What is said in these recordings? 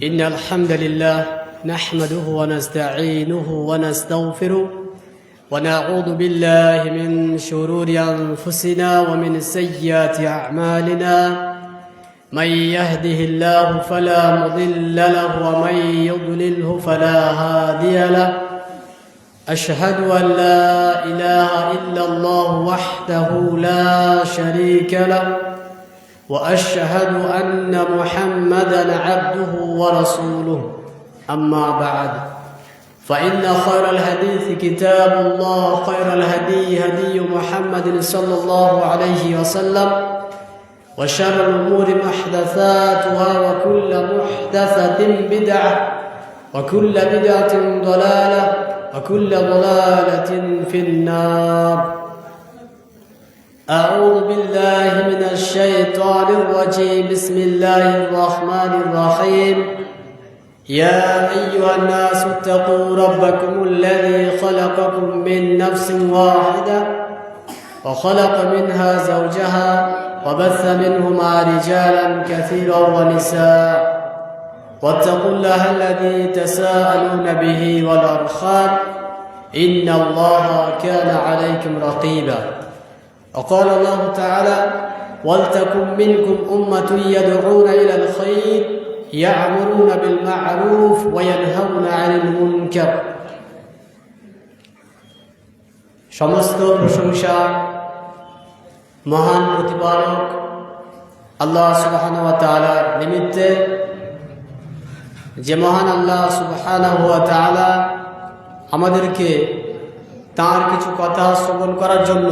إن الحمد لله نحمده ونستعينه ونستغفره ونعوذ بالله من شرور أنفسنا ومن سيئات أعمالنا من يهده الله فلا مضل له ومن يضلله فلا هادي له أشهد أن لا إله إلا الله وحده لا شريك له وأشهد أن محمدًا عبده ورسوله أما بعد فإن خير الحديث كتاب الله خير الهدي هدي محمد صلى الله عليه وسلم وشر الأمور محدثاتها وكل محدثة بدعة وكل بدعة ضلالة وكل ضلالة في النار أعوذ بالله من الشيطان الرجيم بسم الله الرحمن الرحيم يا أيها الناس اتقوا ربكم الذي خلقكم من نفس واحدة وخلق منها زوجها وبث منهما رجالا كثيرا ونساء واتقوا الله الذي تساءلون به والأرحام إن الله كان عليكم رقيبا وقال الله تعالى ولتكن منكم أمة يدعون إلى الخير يأمرون بالمعروف وينهون عن المنكر সমস্ত প্রশংসা মহান প্রতিপালক আল্লাহ সুবহানাহু ওয়া তাআলার নিমিত্তে যে মহান আল্লাহ সুবহানাহু ওয়া তাআলা আমাদেরকে তার কিছু কথা শ্রবণ করার জন্য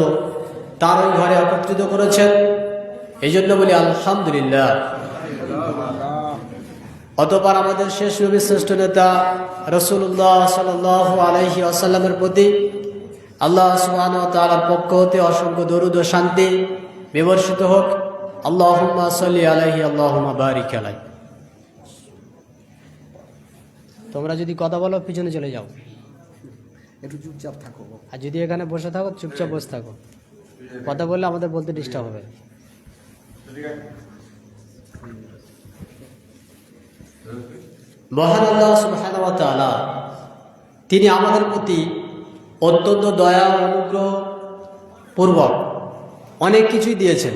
তার ওই ঘরে একত্রিত করেছেন, এই জন্য বলি আলহামদুলিল্লাহ। অতঃপর আমাদের শেষ নবী শ্রেষ্ঠ নেতা রাসূলুল্লাহ সাল্লাল্লাহু আলাইহি ওয়াসাল্লামের প্রতি আল্লাহ সুবহানাহু ওয়া তাআলার পক্ষ হতে অসংখ্য দরুদ ও শান্তি বিবর্ষিত হোক। আল্লাহুম্মা সাল্লি আলাইহি আল্লাহুম্মা বারিক আলাইহি। তোমরা যদি কথা বলো পিছনে চলে যাও, একটু চুপচাপ থাকো, আর যদি এখানে বসে থাকো চুপচাপ বসে থাকো। কথা বললে আমাদের বলতে ডিস্টার্ব হবে। মহান আল্লাহ সুবহানাহু ওয়া তাআলা তিনি আমাদের প্রতি অত্যন্ত দয়া ও অনুগ্রহ পূর্বক অনেক কিছুই দিয়েছেন।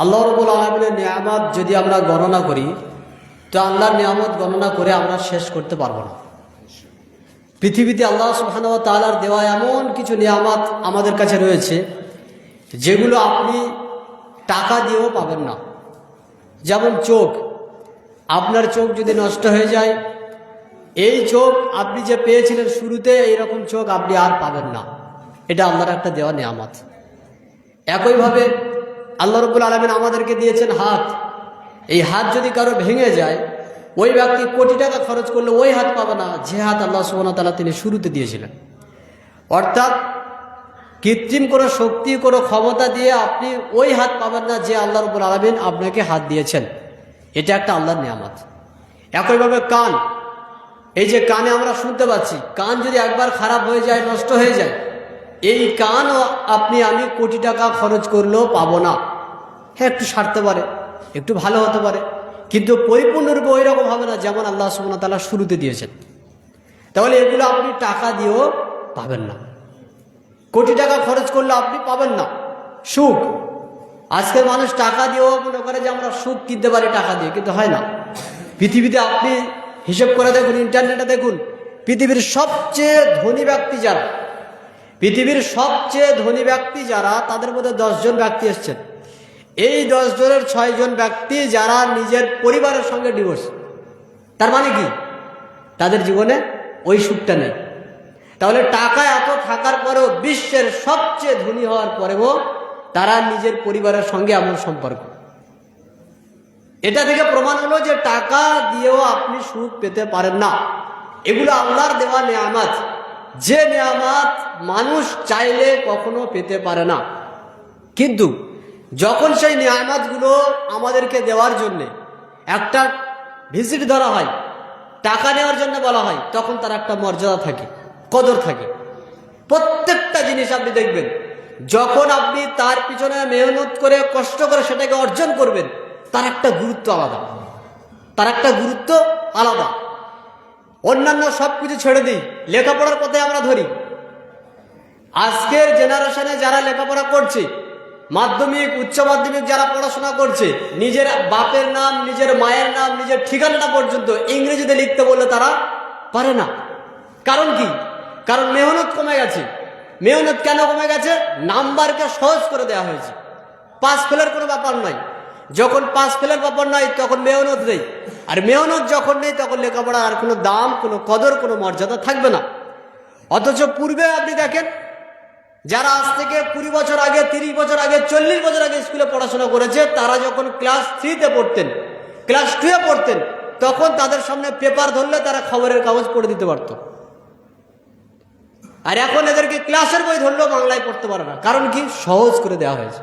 আল্লাহ রাব্বুল আলামিনের নিয়ামত যদি আমরা গণনা করি তো আল্লাহর নিয়ামত গণনা করে আমরা শেষ করতে পারবো না। পৃথিবীতে আল্লাহ সুবহানাহু ওয়া তাআলার দেওয়া এমন কিছু নিয়ামত আমাদের কাছে রয়েছে যেগুলো আপনি টাকা দিয়েও পাবেন না। যেমন চোখ, আপনার চোখ যদি নষ্ট হয়ে যায়, এই চোখ আপনি যে পেয়েছিলেন শুরুতে এইরকম চোখ আপনি আর পাবেন না। এটা আল্লাহর একটা দেওয়া নিয়ামত। একইভাবে আল্লাহ রাব্বুল আলামিন আমাদেরকে দিয়েছেন হাত। এই হাত যদি কারো ভেঙে যায়, ওই ব্যক্তি কোটি টাকা খরচ করলে ওই হাত পাবে না যে হাত আল্লাহ সুবহানাহু ওয়া তাআলা তিনি শুরুতে দিয়েছিলেন। অর্থাৎ কৃত্রিম কোনো শক্তি কোনো ক্ষমতা দিয়ে আপনি ওই হাত পাবেন না যে আল্লাহ রাব্বুল আলামিন আপনাকে হাত দিয়েছেন। এটা একটা আল্লাহর নিয়ামত। একইভাবে কান, এই যে কানে আমরা শুনতে পাচ্ছি, কান যদি একবার খারাপ হয়ে যায়, নষ্ট হয়ে যায়, এই কানও আমি কোটি টাকা খরচ করলেও পাবো না। হ্যাঁ, একটু সারতে পারে, একটু ভালো হতে পারে, কিন্তু পরিপূর্ণরূপে ওই রকম হবে না যেমন আল্লাহ সুবহানাহু ওয়া তাআলা শুরুতে দিয়েছেন। তাহলে এগুলো আপনি টাকা দিয়েও পাবেন না, কোটি টাকা খরচ করলে আপনি পাবেন না। সুখ, আজকের মানুষ টাকা দিয়েও মনে করে যে আমরা সুখ কিনতে পারি টাকা দিয়ে, কিন্তু হয় না। পৃথিবীতে আপনি হিসেব করে দেখুন, ইন্টারনেটে দেখুন, পৃথিবীর সবচেয়ে ধনী ব্যক্তি যারা, পৃথিবীর সবচেয়ে ধনী ব্যক্তি যারা, তাদের মধ্যে 10 জন ব্যক্তি এসছেন। এই 10 জনের 6 জন ব্যক্তি যারা নিজের পরিবারের সঙ্গে ডিভোর্স। তার মানে কি? তাদের জীবনে ওই সুখটা নেই। তাহলে টাকা এত থাকার পরেও, বিশ্বের সবচেয়ে ধনী হওয়ার পরেও তারা নিজের পরিবারের সঙ্গে এমন সম্পর্ক। এটা থেকে প্রমাণ হলো যে টাকা দিয়েও আপনি সুখ পেতে পারেন না। এগুলো আল্লাহর দেওয়া নিয়ামত, যে নিয়ামত মানুষ চাইলে কখনো পেতে পারে না। কিন্তু যখন সেই নিয়ামতগুলো আমাদেরকে দেওয়ার জন্যে একটা ভিজিট ধরা হয়, টাকা নেওয়ার জন্য বলা হয়, তখন তার একটা মর্যাদা থাকে, কদর থাকে। প্রত্যেকটা জিনিস আপনি দেখবেন, যখন আপনি তার পিছনে মেহনত করে কষ্ট করে সেটাকে অর্জন করবেন, তার একটা গুরুত্ব আলাদা, তার একটা গুরুত্ব আলাদা। অন্যান্য সব কিছু ছেড়ে দিই, লেখাপড়ার কথাই আমরা ধরি। আজকের জেনারেশনে যারা লেখাপড়া করছে, মাধ্যমিক উচ্চ মাধ্যমিক যারা পড়াশোনা করছে, নিজের বাপের নাম, নিজের মায়ের নাম, নিজের ঠিকানাটা পর্যন্ত ইংরেজিতে লিখতে বললে তারা পারে না। কারণ কি? কারণ মেহনত কমে গেছে। মেহনত কেন কমে গেছে? নাম্বারকে সহজ করে দেওয়া হয়েছে। পাস ফেলের কোনো ব্যাপার নয়। যখন পাস ফেলের ব্যাপার নয় তখন মেহনত নেই, আর মেহনত যখন নেই তখন লেখাপড়ার আর কোনো দাম, কোনো কদর, কোনো মর্যাদা থাকবে না। অথচ পূর্বে আপনি দেখেন, যারা আজ থেকে 20 বছর আগে, 30 বছর আগে, 40 বছর আগে স্কুলে পড়াশোনা করেছে, তারা যখন ক্লাস 3-তে পড়তেন, ক্লাস 2-এ পড়তেন, তখন তাদের সামনে পেপার ধরলে তারা খবরের কাগজ পড়ে দিতে পারত। আর এখন এদেরকে ক্লাসের বই ধরলেও বাংলায় পড়তে পারে না। কারণ কি? সহজ করে দেওয়া হয়েছে।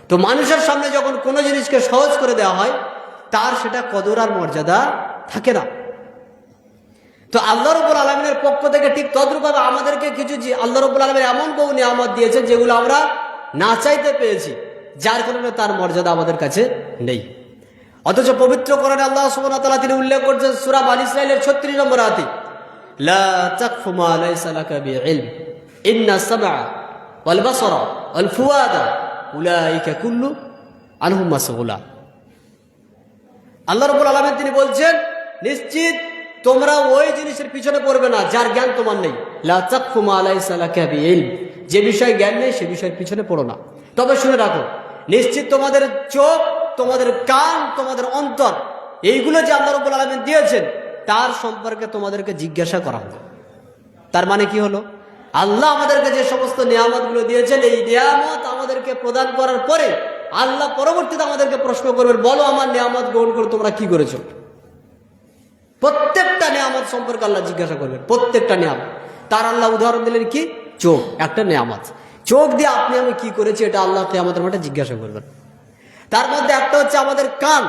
তো মানুষের সামনে যখন কোনো জিনিসকে সহজ করে দেওয়া হয়, তার সেটা কদর আর মর্যাদা থাকে না। তো আল্লাহ রাব্বুল আলামিনের পক্ষ থেকে ঠিক তদ্রূপভাবে আমাদেরকে কিছু আল্লাহ রাব্বুল আলামিন এমন বহু নিয়ামত দিয়েছেন যেগুলো আমরা না চাইতে পেয়েছি, যার কারণে তার মর্যাদা আমাদের কাছে নেই। অথচ পবিত্র কোরআনে আল্লাহ সুবহানাহু ওয়া তাআলা তিনি উল্লেখ করছেন সূরা বনী ইসরাঈলের 36 নম্বর আয়াতে, লা তাকফু মা লাইসা লাকা বিইলম ইন্না সামআ ওয়াল বাসারা ওয়াল ফুয়াদা উলাইকা কুল্লু আনহুম মাসউলা। আল্লাহ রাব্বুল আলামিন তিনি বলছেন, নিশ্চিত তোমরা ওই জিনিসের পিছনে পড়বে না যার জ্ঞান তোমার নেই। লা তাকফু মা লাইসা লাকা বিইলম, যে বিষয়ে জ্ঞান নেই সে বিষয়ের পিছনে পড়ো না। তবে শুনে রাখো, নিশ্চিত তোমাদের চোখ, তোমাদের কান, তোমাদের অন্তর, এইগুলো যে আল্লাহ রাব্বুল আলামিন দিয়েছেন তার সম্পর্কে তোমাদেরকে জিজ্ঞাসা করা হবে। তার মানে কি হলো? আল্লাহ আমাদেরকে যে সমস্ত নিয়ামতগুলো দিয়েছেন, এই নিয়ামত আমাদেরকে প্রদান করার পরে আল্লাহ পরবর্তীতে আমাদেরকে প্রশ্ন করবেন, বলো আমার নিয়ামত গ্রহণ করে তোমরা কি করেছো। প্রত্যেকটা নিয়ামত সম্পর্কে আল্লাহ জিজ্ঞাসা করবেন, প্রত্যেকটা নিয়ামত। তার আল্লাহ উদাহরণ দিলেন কি? চোখ একটা নিয়ামত। চোখ দিয়ে আপনি আমি কি করেছি এটা আল্লাহ কিয়ামতের মাঠে জিজ্ঞাসা করবেন। তার মধ্যে একটা হচ্ছে আমাদের কান।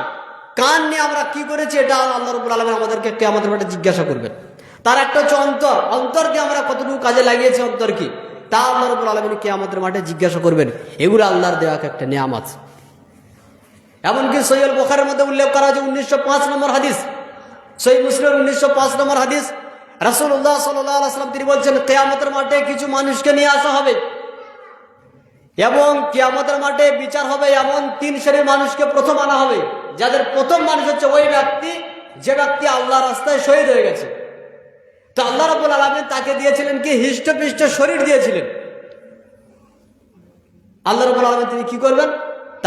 কান নিয়ে আমরা কি করেছি এটা আল্লাহ রাব্বুল আলামিন আমাদেরকে কিয়ামতের মাঠে জিজ্ঞাসা করবেন। তার একটা হচ্ছে অন্তর। অন্তরকে আমরা কতটুকু কাজে লাগিয়েছি, অন্তর কি, তা আল্লাহ রাব্বুল আলামিন কিয়ামতের মাঠে জিজ্ঞাসা করবেন। এগুলো আল্লাহর দেওয়া একটা নিয়ামত। এমনকি সহিহ বুখারীর মধ্যে উল্লেখ করা হয়েছে 1905 নম্বর হাদিস, সহিহ মুসলিমের 1905 নম্বর হাদিস, রাসূলুল্লাহ সাল্লাল্লাহু আলাইহি ওয়াসাল্লাম তিনি বলছেন, কিয়ামতের মাঠে কিছু মানুষকে নিয়ে আসা হবে এবং কিয়ামতের মাঠে বিচার হবে এমন 3 শ্রেণীর মানুষকে প্রথম আনা হবে, যাদের প্রথম মানুষ হচ্ছে ওই ব্যক্তি যে ব্যক্তি আল্লাহর রাস্তায় শহীদ হয়ে গেছে। তো আল্লাহ রাব্বুল আলামিন তাকে দিয়েছিলেন কি? হৃষ্টপুষ্ট শরীর দিয়েছিলেন। আল্লাহ রাব্বুল আলামিন তিনি কি করবেন?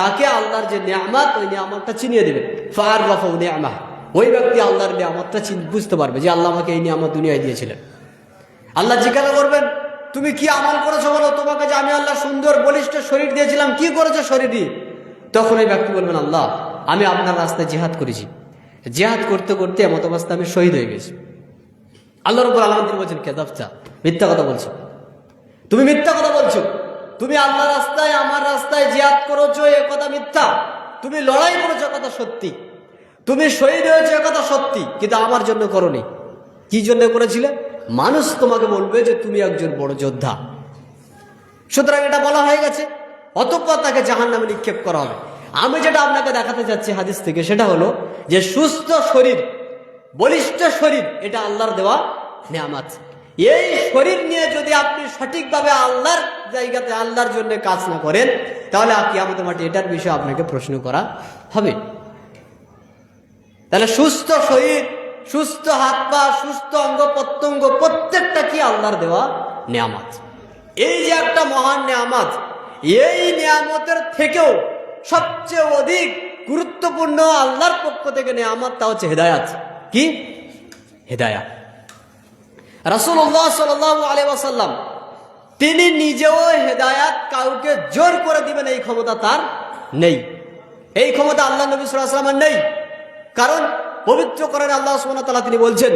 তাকে আল্লাহর যে নিয়ামত, ওই নিয়ামতটা চিনিয়ে দিবেন। ফাআরাফু নিয়ামাহ, ওই ব্যক্তি আল্লাহর নিয়ামতটা বুঝতে পারবে যে আল্লাহ আমাকে এই নিয়ামত দুনিয়ায় দিয়েছিলেন। আল্লাহ জিজ্ঞাসা করবেন, তুমি কি আমল করেছো বলো, তোমাকে যে আমি আল্লাহ সুন্দর বলিষ্ঠ শরীর দিয়েছিলাম, কি করেছো শরীর দিয়ে? তখন ওই ব্যক্তি বলবেন, আল্লাহ আমি আপনার রাস্তায় জিহাদ করেছি, জিহাদ করতে করতে এমত অবস্থা আমি শহীদ হয়ে গেছি। আল্লাহ রাব্বুল আলামিন তিনি বলছেন, কেযাবতা, মিথ্যা কথা বলছো, তুমি মিথ্যা কথা বলছো। তুমি আল্লাহ রাস্তায়, আমার রাস্তায় জিহাদ করেছো, এ কথা মিথ্যা। তুমি লড়াই করেছো, কথা সত্যি। তুমি শহীদ হয়েছো, কথা সত্যি, কিন্তু আমার জন্য করনি। কি জন্য করেছিলে? মানুষ তোমাকে বলবে যে তুমি একজন বড় যোদ্ধা। সুতরাং এটা বলা হয়ে গেছে, অতঃপর তাকে জাহান্নামে নিক্ষেপ করা হবে। আমি যেটা আপনাকে দেখাতে চাচ্ছি হাদিস থেকে, সেটা হলো যে সুস্থ শরীর, বলিষ্ঠ শরীর, এটা আল্লাহর দেওয়া নিয়ামত। এই শরীর নিয়ে যদি আপনি সঠিকভাবে আল্লাহর জায়গাতে আল্লাহর জন্য কাজ না করেন, তাহলে কিয়ামতের মাঠে এটার বিষয়ে আপনাকে প্রশ্ন করা হবে। তাহলে সুস্থ শরীর, সুস্থ হাত পা, সুস্থ অঙ্গ প্রত্যঙ্গ, প্রত্যেকটা কি আল্লাহর দেওয়া নিয়ামত। এই যে একটা মহান নিয়ামত, এই নিয়ামতের থেকেও সবচেয়ে অধিক গুরুত্বপূর্ণ আল্লাহর পক্ষ থেকে নিয়ামত, তা হচ্ছে হেদায়াত। কি? হেদায়াত। রাসূলুল্লাহ সাল্লাল্লাহু আলাইহি ওয়াসাল্লাম তিনি নিজেও হেদায়াত কাউকে জোর করে দিবেন এই ক্ষমতা তার নেই। এই ক্ষমতা আল্লাহ নবী সাল্লাল্লাহু আলাইহি ওয়াসাল্লামের নেই। কারণ পবিত্র কোরআনে আল্লাহ সুবহানাহু ওয়া তাআলা তিনি বলছেন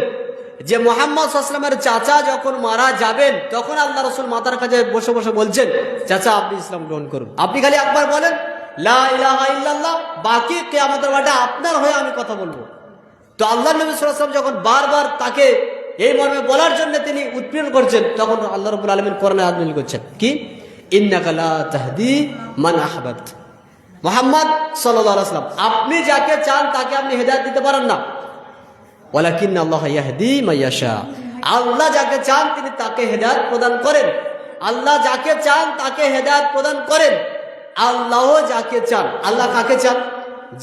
যে মুহাম্মদ সাল্লাল্লাহু আলাইহি ওয়াসাল্লামের চাচা যখন মারা যাবেন, তখন আল্লাহ রাসূল মাতার কাছে বসে বসে বলছেন, চাচা আপনি ইসলাম গ্রহণ করুন, আপনি খালি একবার বলেন লা ইলাহা ইল্লাল্লাহ, বাকি কিয়ামতের মাঠে আপনার হয়ে আমি কথা বলবো। তো আল্লাহ নবী সাল্লাল্লাহু আলাইহি ওয়াসাল্লাম যখন বারবার তাকে এই মর্মে বলার জন্য তিনি উৎপীড়ন করছেন, তখন আল্লাহ রাব্বুল আলামিন কোরআনে আয়াত নাযিল করছেন কি? ইন্নাকা লা তাহদি মান আহবাবতা। মুহাম্মদ সাল্লাল্লাহু আলাইহি ওয়াসাল্লাম, আপনি যাকে চান তাকে আপনি হেদায়েত দিতে পারেন না। ওয়ালাকিন আল্লাহ ইয়াহদি মাইয়াশা, আল্লাহ যাকে চান তিনি তাকে হেদায়েত প্রদান করেন। আল্লাহ যাকে চান তাকে হেদায়েত প্রদান করেন। আল্লাহ যাকে চান, আল্লাহ কাকে চান?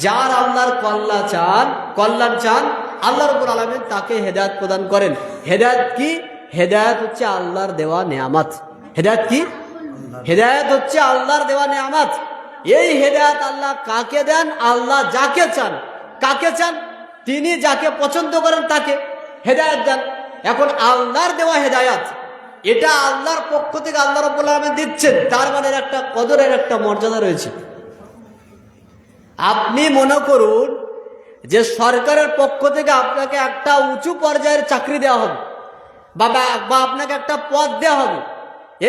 যার আল্লাহর কল্যাণ চান আল্লাহ রাব্বুল আলামিন তাকে হেদায়েত প্রদান করেন। হেদায়েত কি? হেদায়েত হচ্ছে আল্লাহর দেওয়া নেয়ামত। হেদায়েত কি? হেদায়েত হচ্ছে আল্লাহর দেওয়া নেয়ামত। এই হেদায়েত আল্লাহ কাকে দেন? আল্লাহ যাকে চান। কাকে চান? তিনি যাকে পছন্দ করেন তাকে হেদায়েত দেন। এখন আল্লাহর দেওয়া হেদায়েত, এটা আল্লাহর পক্ষ থেকে আল্লাহ রাব্বুল আলামিন দিচ্ছেন, তার মানে একটা কদরের একটা মর্যাদা রয়েছে। আপনি মনে করুন যে সরকারের পক্ষ থেকে আপনাকে একটা উঁচু পর্যায়ের চাকরি দেওয়া হবে বা আপনাকে একটা পদ দেওয়া হবে।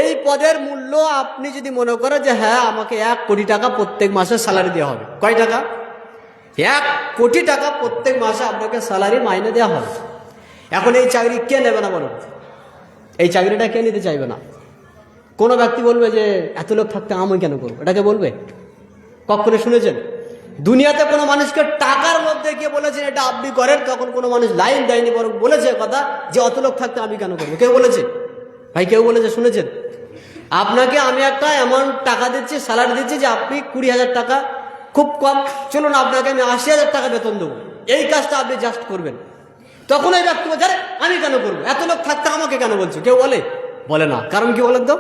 এই পদের মূল্য আপনি যদি মনে করেন যে হ্যাঁ আমাকে 1 কোটি টাকা প্রত্যেক মাসে স্যালারি দেওয়া হবে। কয় টাকা? 1 কোটি টাকা প্রত্যেক মাসে আপনাকে স্যালারি মাইনে দেওয়া হবে। এখন এই চাকরি কে নেবে না বলুন? এই চাকরিটা কে নিতে চাইবে না? কোনো ব্যক্তি বলবে যে এত লোক থাকতে আমি কেন করবো, এটাকে বলবে? কখনো শুনেছেন দুনিয়াতে কোনো মানুষকে টাকার মধ্যে গিয়ে বলেছেন এটা আপনি করেন? তখন কোনো মানুষ লাইন দেয়নি, বরং বলেছে কথা যে অত লোক থাকতে আমি কেন করবো। কেউ বলেছে? ভাই কেউ বলেছে? শুনেছেন? আপনাকে আমি একটা অ্যামাউন্ট টাকা দিচ্ছি, স্যালারি দিচ্ছি, যে আপনি 20,000 টাকা, খুব কম, চলুন আপনাকে আমি 80,000 টাকা বেতন দেবো, এই কাজটা আপনি জাস্ট করবেন। তখন এই ব্যক্তি বলছে আমি কেন করবো, এত লোক থাকতে আমাকে কেন বলছো? কেউ বলে না। কারণ কি বলেন তো?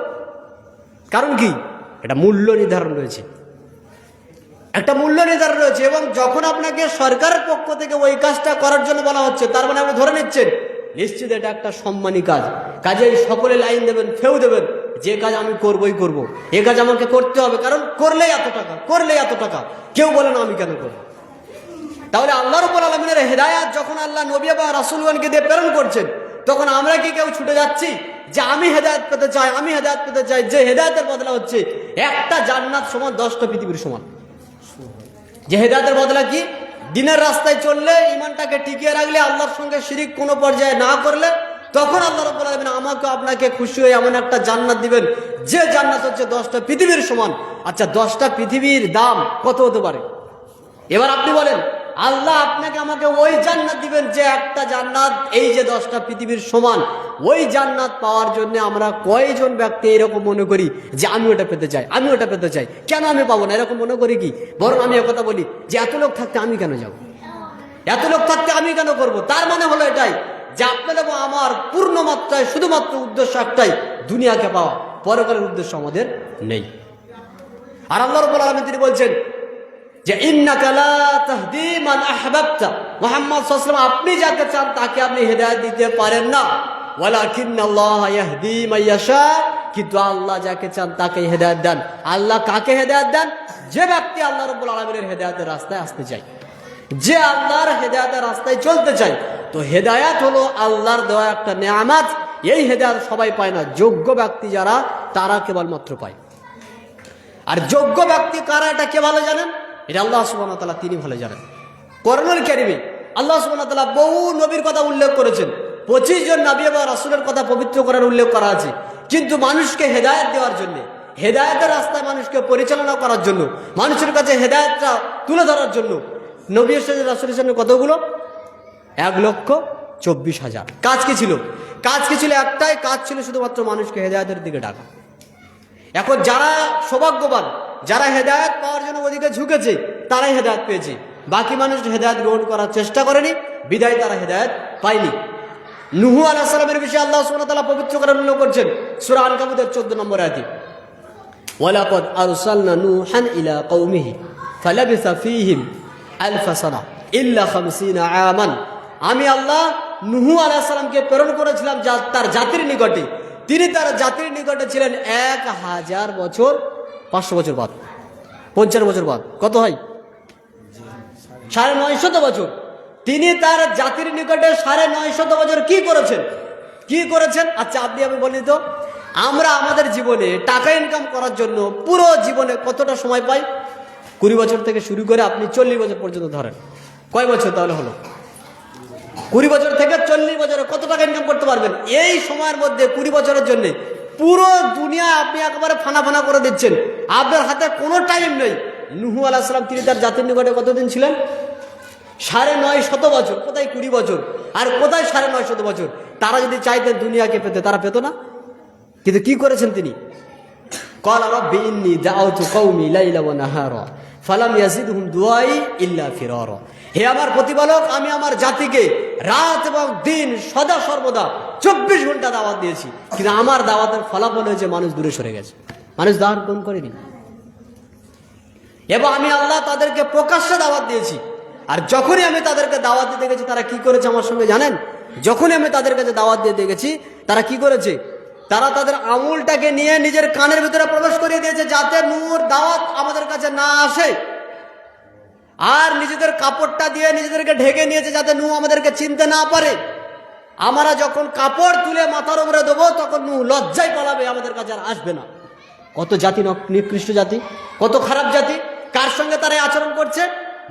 কারণ কি? এটা মূল্য নির্ধারণ রয়েছে, একটা মূল্য নির্ধারণ রয়েছে। এবং যখন আপনাকে সরকারের পক্ষ থেকে ওই কাজটা করার জন্য বলা হচ্ছে, তার মানে আপনি ধরে নিচ্ছেন নিশ্চিত এটা একটা সম্মানী কাজ। কাজেই সকলে লাইন দেবেন, ফেউ দেবেন, যে কাজ আমি করবই করব, এ কাজ আমাকে করতে হবে, কারণ করলেই এত টাকা, করলেই এত টাকা। কেউ বলে না আমি কেন করবো। তাহলে আল্লাহ রাব্বুল আলামিনের হেদায়েত যখন আল্লাহ নবী বা রাসূলগণকে দিয়ে প্রেরণ করছেন, তখন আমরা কি কেউ ছুটে যাচ্ছি যে আমি হেদায়েত পেতে চাই, আমি হেদায়েত পেতে চাই? যে হেদায়েতের বদলা হচ্ছে একটা জান্নাত সমান 10টা পৃথিবীর সমান। যে হেদায়েতের বদলা কি? দিনের রাস্তায় চললে, ইমানটাকে টিকিয়ে রাখলে, আল্লাহর সঙ্গে শিরিক কোনো পর্যায়ে না করলে, তখন আল্লাহ রাব্বুল আলামিন আমাকে আপনাকে খুশি হয়ে এমন একটা জান্নাত দিবেন, যে জান্নাত হচ্ছে 10টা পৃথিবীর সমান। আচ্ছা 10টা পৃথিবীর দাম কত হতে পারে? এবার আপনি বলেন, আল্লাহ আপনাকে আমাকে ওই জান্নাত দিবেন যে একটা জান্নাত এই যে 10টা পৃথিবীর সমান। ওই জান্নাত পাওয়ার জন্য আমরা কয়জন ব্যক্তি এরকম মনে করি যে আমি ওটা পেতে চাই, আমি ওটা পেতে চাই, কেন আমি পাবো না, এরকম মনে করি কি? বরং আমি একথা বলি যে এত লোক থাকতে আমি কেন যাব, এত লোক থাকতে আমি কেন করব। তার মানে হলো এটাই যে আপনার এবং আমার পূর্ণ মাত্রায় শুধুমাত্র উদ্দেশ্য একটাই, দুনিয়াকে পাওয়া, পরকালের উদ্দেশ্য আমাদের নেই। আর আল্লাহ রাব্বুল আলামিন তিনি বলছেন যে ইন্নাকা লা তাহদি মান আহবাবতা, মুহাম্মদ সাল্লাল্লাহু আলাইহি ওয়াসাল্লাম আপনি যাকে চান তাকে আপনি হেদায়েত দিতে পারেন না, ওয়ালাকিন্নাল্লাহ ইয়াহদি মাইয়াশা, কিন্তু আল্লাহ যাকে চান তাকে হেদায়েত দেন। আল্লাহ কাকে হেদায়েত দেন? যে ব্যক্তি আল্লাহ রাব্বুল আলামিনের হেদায়েতের রাস্তায় আসতে চায়, যে আল্লাহর হেদায়েতের রাস্তায় চলতে চায়। তো হেদায়েত হলো আল্লাহর দেওয়া একটা নেয়ামত। এই হেদায়েত সবাই পায় না, যোগ্য ব্যক্তি যারা তারা কেবলমাত্র পায়। আর যোগ্য ব্যক্তি কারা এটা কে ভালো জানেন? এটা আল্লাহ সুবহানাহু ওয়া তাআলা তিনি ভালো জানেন। কোরআনুল কারীমে আল্লাহ সুবহানাহু ওয়া তাআলা বহু নবীর কথা উল্লেখ করেছেন, 25 জন নবী এবং রাসূলের কথা পবিত্র কোরআনে উল্লেখ করা আছে। কিন্তু মানুষকে হেদায়েত দেওয়ার জন্য, হেদায়েতের রাস্তায় মানুষকে পরিচালনা করার জন্য, মানুষের কাছে হেদায়েতটা তুলে ধরার জন্য নবী এসেছেন, রাসূল এসেছেন কতগুলো? 1,24,000। কাজ কি ছিল? কাজ কি ছিল? একটাই কাজ ছিল, শুধুমাত্র মানুষকে হেদায়েতের দিকে ডাকা। এখন যারা সৌভাগ্যবান, যারা হেদায়েত পাওয়ার জন্য ওদিকে ঝুঁকেছে, তারাই হেদায়েত পেয়েছে। বাকি মানুষ হেদায়েত গ্রহণ করার চেষ্টা করেনি, বিদায় তারা হেদায়েত পায়নি। নূহ আলাইহিস সালামের বিষয়ে আল্লাহ সুবহানাহু ওয়া তাআলা পবিত্র কোরআনে উল্লেখ করেছেন সূরা আনকাবুতের 14 নম্বর আয়াতে, ওয়ালাকাদ আরসালনা নূহান ইলা কওমিহি ফালাবিসা ফীহিম আলফা সানা ইল্লা 50 আমান। আমি আল্লাহ নূহ আলাইহিস সালামকে প্রেরণ করেছিলাম তার জাতির নিকটে। তিনি তার জাতির নিকটে ছিলেন 1000 বছর, 500 বছর বাদ, 50 বছর বাদ, কত হয়? 950 বছর। তিনি তার জাতির নিকটে 950 বছর কি করেছেন? কি করেছেন? আচ্ছা আপনি আমি বলি তো, আমরা আমাদের জীবনে টাকা ইনকাম করার জন্য পুরো জীবনে কতটা সময় পাই? 20 বছর থেকে শুরু করে আপনি 40 বছর পর্যন্ত ধরেন, কয় বছর তাহলে হলো? 20 বছর থেকে 40 বছরে কত টাকা ইনকাম করতে পারবেন? এই সময়ের মধ্যে 20 বছরের জন্য পুরো দুনিয়া আপনি একেবারে ফানা ফানা করে দিচ্ছেন, আপনার হাতে কোনো টাইম নেই। নূহ আলাইহিস সালাম তিনি তার জাতির নিকটে কতদিন ছিলেন? 950 বছর। কোথায় 20 বছর? আর কোথায় 950 বছর? তারা যদি চাইতেন দুনিয়াকে পেতে, তারা পেত না। কিন্তু কি করেছেন তিনি? ক্বালা রাব্বি ইন্নী দাআউতু কওমি লাইলা ওয়া নাহারা ফালাম ইয়াজিদহুম দুআই ইল্লা ফিরারা। হে আমার প্রতিপালক, আমি আমার জাতিকে রাত এবং দিন সদা সর্বদা 24 ঘন্টা দাওয়াত দিয়েছি, কিন্তু আমার দাওয়াতের ফলাফল হয়েছে মানুষ দূরে সরে গেছে, মানুষ দাওয়াত গ্রহণ করেনি। এবং আমি আল্লাহ তাদেরকে প্রকাশ্যে দাওয়াত দিয়েছি, আর যখনই আমি তাদেরকে দাওয়াত দিতে গেছি তারা কি করেছে আমার সঙ্গে জানেন? যখনই আমি তাদের কাছে দাওয়াত দিতে গেছি তারা কি করেছে? তারা তাদের আঙুলটাকে নিয়ে নিজের কানের ভিতরে প্রবেশ করিয়ে দিয়েছে যাতে নূর দাওয়াত আমাদের কাছে না আসে, আর নিজেদের কাপড়টা দিয়ে নিজেদেরকে ঢেকে নিয়েছে যাতে নূহ আমাদেরকে চিনতে না পারে। আমরা যখন কাপড় তুলে মাথার উপরে দেবো তখন নূহ লজ্জায় পালাবে, আমাদের কাছে আর আসবে না। কত জাতি নিকৃষ্ট জাতি, কত খারাপ জাতি। কার সঙ্গে তারা আচরণ করছে?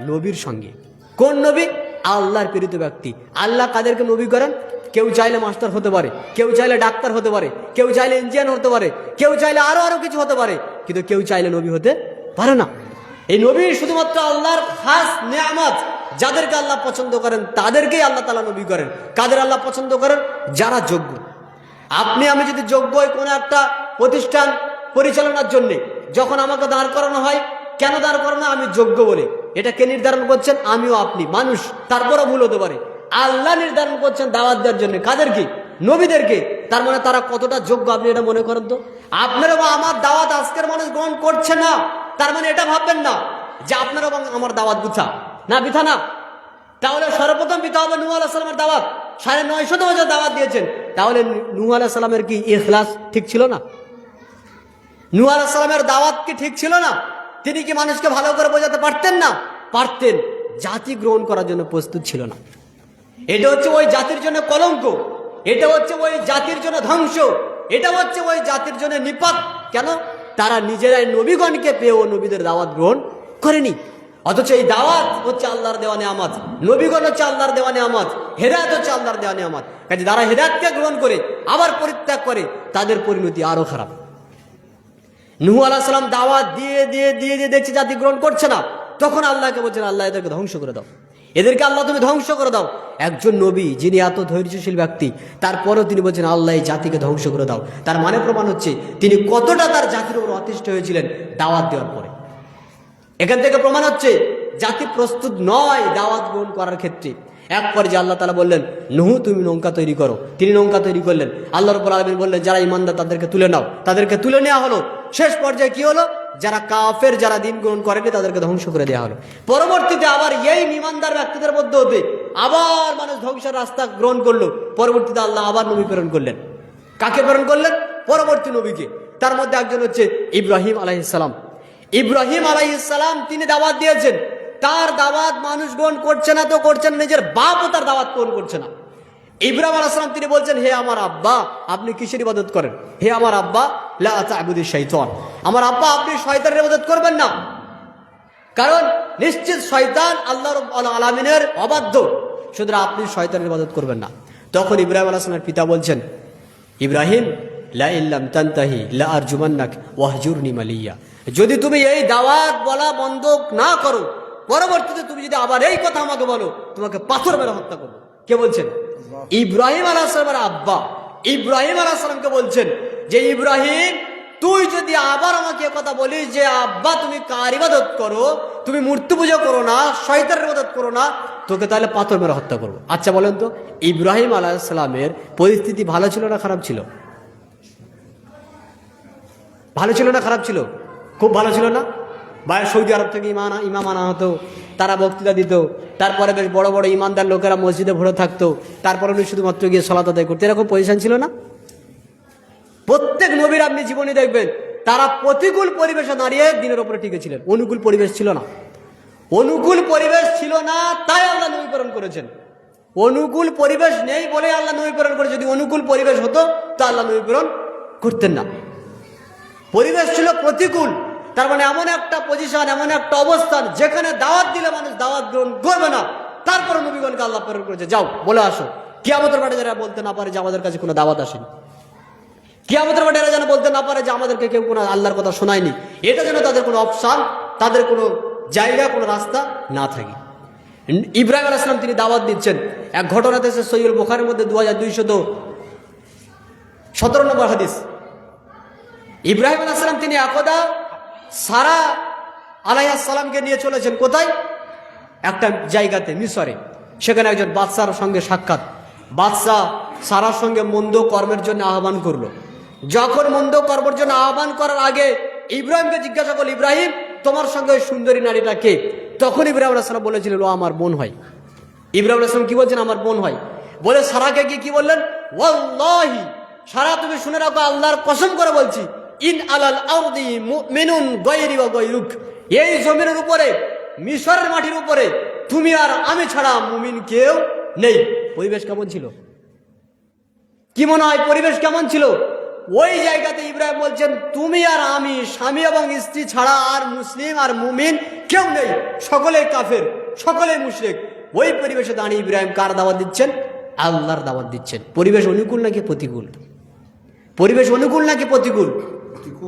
নবীর সঙ্গে। কোন নবী? আল্লাহর প্রেরিত ব্যক্তি। আল্লাহ কাদেরকে নবী করেন? কেউ চাইলে মাস্টার হতে পারে, কেউ চাইলে ডাক্তার হতে পারে, কেউ চাইলে ইঞ্জিনিয়ার হতে পারে, কেউ চাইলে আরো কিছু হতে পারে, কিন্তু কেউ চাইলে নবী হতে পারে না। এই নবী শুধুমাত্র আল্লাহর খাস নেয়ামত। যাদেরকে আল্লাহ পছন্দ করেন তাদেরকেই আল্লাহ তাআলা নবী করেন। কাদের আল্লাহ পছন্দ করেন? যারা যোগ্য। আপনি আমি যদি যোগ্য হই কোনো একটা প্রতিষ্ঠান পরিচালনার জন্য, যখন আমাকে দাঁড় করানো হয়, কেন দাঁড় করানো? আমি যোগ্য বলে। এটা কে নির্ধারণ করছেন? আমিও আপনি, মানুষ, তারপরও ভুল হতে পারে। আল্লাহ নির্ধারণ করছেন দাওয়াত দেওয়ার জন্য। কাদেরকে? নবীদেরকে। তার মানে তারা কতটা যোগ্য আপনি এটা মনে করেন তো। আপনার এবং আমার দাওয়াত আজকের মানুষ গ্রহণ করছে না, তার মানে এটা ভাববেন না যে আপনার এবং আমার দাওয়াত গুছা না, বিথা না। তাহলে সর্বপ্রথম বিথা হবে নূহ আলাইহিস সালামের দাওয়াত। 950 বছর দাওয়াত দিয়েছেন, তাহলে নূহ আলাইহিস সালামের কি ইখলাস ঠিক ছিল না? নূহ আলাইহিস সালামের দাওয়াত কি ঠিক ছিল না? তিনি কি মানুষকে ভালো করে বোঝাতে পারতেন না? পারতেন। জাতি গ্রহণ করার জন্য প্রস্তুত ছিল না। এটা হচ্ছে ওই জাতির জন্য কলঙ্ক, এটা হচ্ছে ওই জাতির জন্য ধ্বংস, এটা হচ্ছে ওই জাতির জন্য নিপাত। কেন? তারা নিজেরাই নবীগণকে পেয়েও নবীদের দাওয়াত গ্রহণ করেনি। অথচ এই দাওয়াত হচ্ছে আল্লাহর দেওয়া নেয়ামত, নবীগণ হচ্ছে আল্লাহর দেওয়া নেয়ামত, হেদায়েত হচ্ছে আল্লাহর দেওয়া নেয়ামত। কাজে যারা হেদায়েতকে গ্রহণ করে আবার পরিত্যাগ করে তাদের পরিণতি আরো খারাপ। নূহ আলাইহিস সালাম দাওয়াত দিয়ে দিয়ে দিয়ে দিয়ে দেখছে জাতি গ্রহণ করছে না, তখন আল্লাহকে বলছেন, আল্লাহ এদেরকে ধ্বংস করে দাও, এদেরকে আল্লাহ তুমি ধ্বংস করে দাও। একজন নবী যিনি এত ধৈর্যশীল ব্যক্তি, তারপরেও তিনি বলছেন আল্লাহ এই জাতিকে ধ্বংস করে দাও। তার মানে প্রমাণ হচ্ছে তিনি কতটা তার জাতির উপর অতিষ্ঠ হয়েছিলেন দাওয়াত দেওয়ার পরে। এখান থেকে প্রমাণ হচ্ছে জাতি প্রস্তুত নয় দাওয়াত গ্রহণ করার ক্ষেত্রে। এক পর্যায়ে আল্লাহ তাআলা বললেন, নূহ তুমি নৌকা তৈরি করো। তিনি নৌকা তৈরি করলেন। আল্লাহ রাব্বুল আলামিন বললেন, যারা ঈমানদার তাদেরকে তুলে নাও। তাদেরকে তুলে নেওয়া হলো। শেষ পর্যায়ে কি হলো? যারা কাফের, যারা দিন গ্রহণ করেনি তাদেরকে ধ্বংস করে দেওয়া হলো। পরবর্তীতে আবার এই ঈমানদার ব্যক্তিদের মধ্যে হতে আবার মানুষ ধ্বংসের রাস্তা গ্রহণ করলো। পরবর্তীতে আল্লাহ আবার নবী প্রেরণ করলেন। কাকে প্রেরণ করলেন? পরবর্তী নবীকে। তার মধ্যে একজন হচ্ছে ইব্রাহিম আলাইহিস সালাম। ইব্রাহিম আলাইহিস সালাম তিনি দাওয়াত দিয়েছেন, তার দাওয়াত মানুষ গ্রহণ করছে না তো করছেন, নিজের বাপও তার দাওয়াত গ্রহণ করছে না। ইব্রাহিম আলাইহিস সালাম তিনি বলছেন, হে আমার আব্বা, আপনি কিসের ইবাদত করেন? হে আমার আব্বা, লা তা'বুদিশ শাইতান। আমার আব্বা, আপনি শয়তানের ইবাদত করবেন না, কারণ নিশ্চিত শয়তান আল্লাহ রাব্বুল আলামিনের অবাধ্য, সুতরাং আপনি শয়তানের ইবাদত করবেন না। তখন ইব্রাহিম আলাইহিস সালামের পিতা বলছেন, ইব্রাহিম, লা ইল্লাম তানতাহি লা আরজুমান্নাক ওয়াহজুরনি মালিয়া। যদি তুমি এই দাওয়াত বলা বন্ধ না করো, পরবর্তীতে তুমি যদি আবার এই কথা আমাকে বলো, তোমাকে পাথর মেরে হত্যা করবো। কে বলছেন? ইব্রাহিম আলাইহিস সালামের আব্বা ইব্রাহিম আলাইহিস সালামকে বলছেন যে, ইব্রাহিম, তুই যদি আবার আমাকে কথা বলিস যে আব্বা তুমি কার ইবাদত করো, তুমি মূর্তি পূজা করো না, শয়তানের ইবাদত করো না, তোকে তাহলে পাথর মেরে হত্যা করবো। আচ্ছা বলেন তো, ইব্রাহিম আলাইহিস সালামের পরিস্থিতি ভালো ছিল না খারাপ ছিল? ভালো ছিল না খারাপ ছিল? খুব ভালো ছিল না? বাইরে সৌদি আরব থেকে ইমাম আনা হতো, তারা বক্তৃতা দিত, তারপরে বেশ বড় বড় ইমানদার লোকেরা মসজিদে ভরে থাকতো, তারপরে উনি শুধুমাত্র গিয়ে সালাত আদায় করতে, এরকম পজিশন ছিল না? প্রত্যেক নবীর আপনি জীবনে দেখবেন তারা প্রতিকূল পরিবেশে দাঁড়িয়ে দিনের উপরে টিকে ছিলেন। অনুকূল পরিবেশ ছিল না, অনুকূল পরিবেশ ছিল না, তাই আল্লাহ নবী প্রেরণ করেছেন। অনুকূল পরিবেশ নেই বলে আল্লাহ নবী প্রেরণ করে। যদি অনুকূল পরিবেশ হতো তো আল্লাহ নবী প্রেরণ করতেন না। পরিবেশ ছিল প্রতিকূল, তার মানে এমন একটা পজিশন, এমন একটা অবস্থান যেখানে দাওয়াত দিলে মানুষ দাওয়াত গ্রহণ করবে না। তারপরে নবীগণকে আল্লাহ প্রেরণ করেছে, যাও বলে আসো। কিয়ামতের মাঠে যারা বলতে না পারে যে আমাদের কাছে কোনো দাওয়াত আসেনি, কিয়ামতের মাঠে এরা যেন বলতে না পারে যে আমাদেরকে কেউ কোনো আল্লাহর কথা শোনায়নি, এটা যেন তাদের কোনো অপশন, তাদের কোনো জায়গা, কোনো রাস্তা না থাকে। ইব্রাহিম আলাইহিস সালাম তিনি দাওয়াত দিচ্ছেন। এক ঘটনাতে এসে সহিহুল বুখারীর মধ্যে 2217 নম্বর হাদিস। ইব্রাহিম আলাইহিস সালাম তিনি একদা সারা আলাইহিস সালামকে নিয়ে চলেছেন কোথায়? একটা জায়গাতে, মিশরে। সেখানে একজন বাদশার সঙ্গে সাক্ষাৎ। বাদশাহ সারার সঙ্গে মন্দ কর্মের জন্য আহ্বান করলো। যখন মন্দ কর্মের জন্য আহ্বান করার আগে ইব্রাহিমকে জিজ্ঞাসা করল, ইব্রাহিম তোমার সঙ্গে ওই সুন্দরী নারীটা কে? তখন ইব্রাহিম আলাইহিস সালাম বলেছিলেন, ও আমার বোন হয়। ইব্রাহিম আলাইহিস সালাম কি বলছেন? আমার বোন হয়। বলে সারাকে গিয়ে কি বললেন? ওয়াল্লাহি, সারা তুমি শুনে রাখো, আল্লাহর কসম করে বলছি, ইন আলাল আরদি মুমিনুন গায়রি ওয়া গায়রুক, এই জমিনের উপরে, মিশরের মাটির উপরে তুমি আর আমি ছাড়া মুমিন কেউ নেই। পরিবেশ কেমন ছিল? কি মনে হয় পরিবেশ কেমন ছিল? ওই জায়গাতে ইব্রাহিম বলছেন, তুমি আর আমি, স্বামী এবং স্ত্রী ছাড়া আর মুসলিম আর মুমিন কেউ নেই, সকলে কাফের, সকলে মুশরিক। ওই পরিবেশে দাঁড়িয়ে ইব্রাহিম কার দাওয়াত দিচ্ছেন? আল্লাহর দাওয়াত দিচ্ছেন। পরিবেশ অনুকূল নাকি প্রতিকূল? পরিবেশ অনুকূল নাকি প্রতিকূল?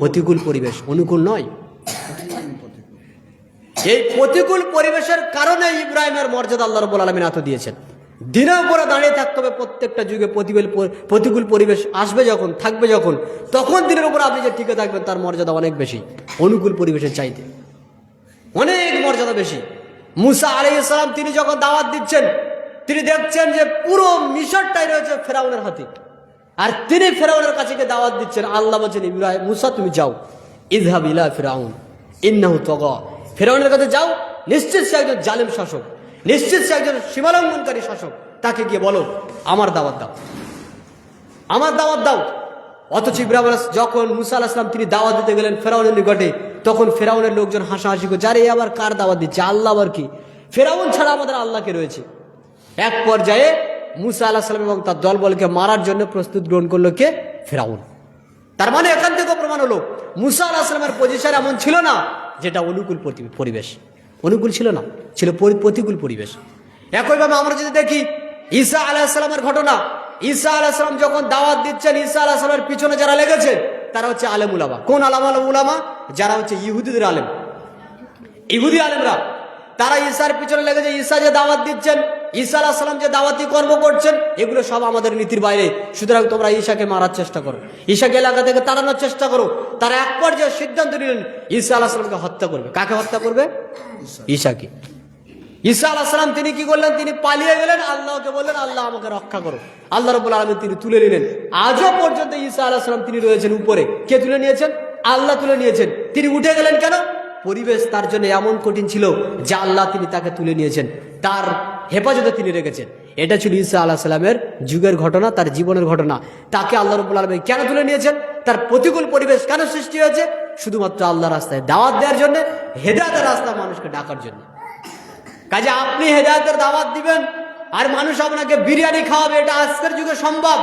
প্রতিকূল পরিবেশ, অনুকূল নয়। এই প্রতিকূল পরিবেশের কারণে ইব্রাহিমের মর্যাদা আল্লাহ রাব্বুল আলামিন এত দিয়েছেন। দিনের উপরে দাঁড়িয়ে থাকতে হবে। প্রত্যেকটা যুগে প্রতিকূল পরিবেশ আসবে যখন, থাকবে যখন, তখন দিনের উপরে আপনি যে টিকে থাকবেন তার মর্যাদা অনেক বেশি, অনুকূল পরিবেশের চাইতে অনেক মর্যাদা বেশি। মুসা আলাইহিস সালাম তিনি যখন দাওয়াত দিচ্ছেন, তিনি দেখছেন যে পুরো মিশরটাই রয়েছে ফেরাউনের হাতে, আর তিনি ফেরাউনের কাছে গিয়ে দাওয়াত দিচ্ছেন। আল্লাহ বলছেন, ইব্রাহিম, মুসা তুমি যাও, ইযহাব ইলা ফিরাউন ইন্নাহু তাগা, ফেরাউনের কাছে যাও, নিশ্চিত সে একজন জালেম শাসক, নিশ্চিত সে একজন সীমালঙ্ঘনকারী শাসক, তাকে গিয়ে বলো আমার দাওয়াত দাও, আমার দাওয়াত দাও। অথচ ইব্রাহিম যখন মুসা আলাইহিস সালাম তিনি দাওয়াত দিতে গেলেন ফেরাউনের নিকটে, তখন ফেরাউনের লোকজন হাসাহাসি করছে, আরে আবার কার দাওয়াত দিচ্ছে? আল্লাহ আবার কি? ফেরাউন ছাড়া আমাদের আল্লাহকে রয়েছে। এক পর্যায়ে মুসা আলাইহিস সালাম এবং তার দলবলকে মারার জন্য প্রস্তুত গ্রহণ করলো কে? ফেরাউন। তার মানে এখান থেকে প্রমাণ হলো মুসা আলাইহিস সালামের পজিশন এমন ছিল না যেটা অনুকূল পরিবেশ, অনুকূল ছিল না, ছিল প্রতিকূল পরিবেশ। একইভাবে আমরা যদি দেখি ঈসা আলাইহিস সালামের ঘটনা, ঈসা আলাইহিস সালাম যখন দাওয়াত দিচ্ছেন, ঈসা আলাইহিস সালামের পিছনে যারা লেগেছে তারা হচ্ছে আলেম উলামা। কোন উলামা? যারা হচ্ছে ইহুদিদের আলেম, ইহুদি আলেমরা, তারা ঈসার পিছনে লেগেছে। ঈসা যে দাওয়াত দিচ্ছেন, ঈসা আলাইহিস সালাম যে দাওয়াতি কর্ম করছেন, এগুলো সব আমাদের নীতির বাইরে, সুতরাং তোমরা ঈসাকে মারার চেষ্টা করো, ঈসাকে এলাকা থেকে তাড়ানোর চেষ্টা করো। তারা এক পর্যায়ে সিদ্ধান্ত নিলেন ঈসা আলাইহিস সালামকে হত্যা করবে। কাকে হত্যা করবে? ঈসাকে। ঈসা আলাইহিস সালাম তিনি কি করলেন? তিনি পালিয়ে গেলেন, আল্লাহকে বললেন, আল্লাহ আমাকে রক্ষা করো। আল্লাহ রাব্বুল আলামিন তিনি তুলে নিলেন। আজও পর্যন্ত ঈসা আলাইহিস সালাম তিনি রয়েছেন উপরে। কে তুলে নিয়েছেন? আল্লাহ তুলে নিয়েছেন। তিনি উঠে গেলেন কেন? পরিবেশ তার জন্য এমন কঠিন ছিল যে আল্লাহ তিনি তাকে তুলে নিয়েছেন, তার হেফাজতে তিনি রেখেছেন। এটা ছিল ঈসা আলাইহিস সালামের যুগের ঘটনা, তার জীবনের ঘটনা। তাকে আল্লাহ রাব্বুল আলামিন কেন তুলে নিয়েছেন? তার প্রতিকূল পরিবেশ কেন সৃষ্টি হয়েছে? শুধুমাত্র আল্লাহর রাস্তায় দাওয়াত দেওয়ার জন্য, হেদায়েতের রাস্তায় মানুষকে ডাকার জন্য। কাজে আপনি হেদায়েতের দাওয়াত দিবেন আর মানুষ আপনাকে বিরিয়ানি খাওয়াবে, এটা আজকের যুগে সম্ভব।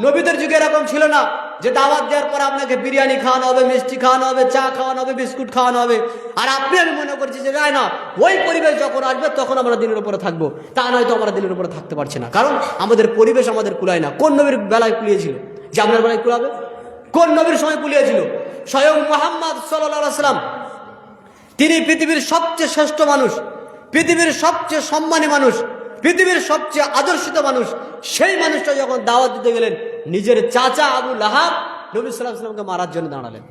নবীদের যুগে এরকম ছিল না যে দাওয়াত দেওয়ার পর আপনাকে বিরিয়ানি খাওয়ানো হবে, মিষ্টি খাওয়ানো হবে, চা খাওয়ানো হবে, বিস্কুট খাওয়ানো হবে। আর আপনি আমি মনে করছি যে যায় না, ওই পরিবেশ যখন আসবে তখন আমরা দিনের উপরে থাকবো। তা নয়তো আমরা দিনের উপরে থাকতে পারছি না, কারণ আমাদের পরিবেশ আমাদের কুলায় না। কোন নবীর বেলায় কুলিয়েছিল যে আপনার বেলায় কুলাবে? কোন নবীর সময় কুলিয়েছিল? স্বয়ং মুহাম্মদ সাল্লাল্লাহু আলাইহি ওয়াসাল্লাম, তিনি পৃথিবীর সবচেয়ে শ্রেষ্ঠ মানুষ, পৃথিবীর সবচেয়ে সম্মানী মানুষ, পৃথিবীর সবচেয়ে আদর্শিত মানুষ। সেই মানুষটা যখন দাওয়াত দিতে গেলেন, নিজের চাচা আবু লাহাব নবী সাল্লাল্লাহু আলাইহি ওয়াসাল্লামকে মারার জন্য দাঁড়ালেন।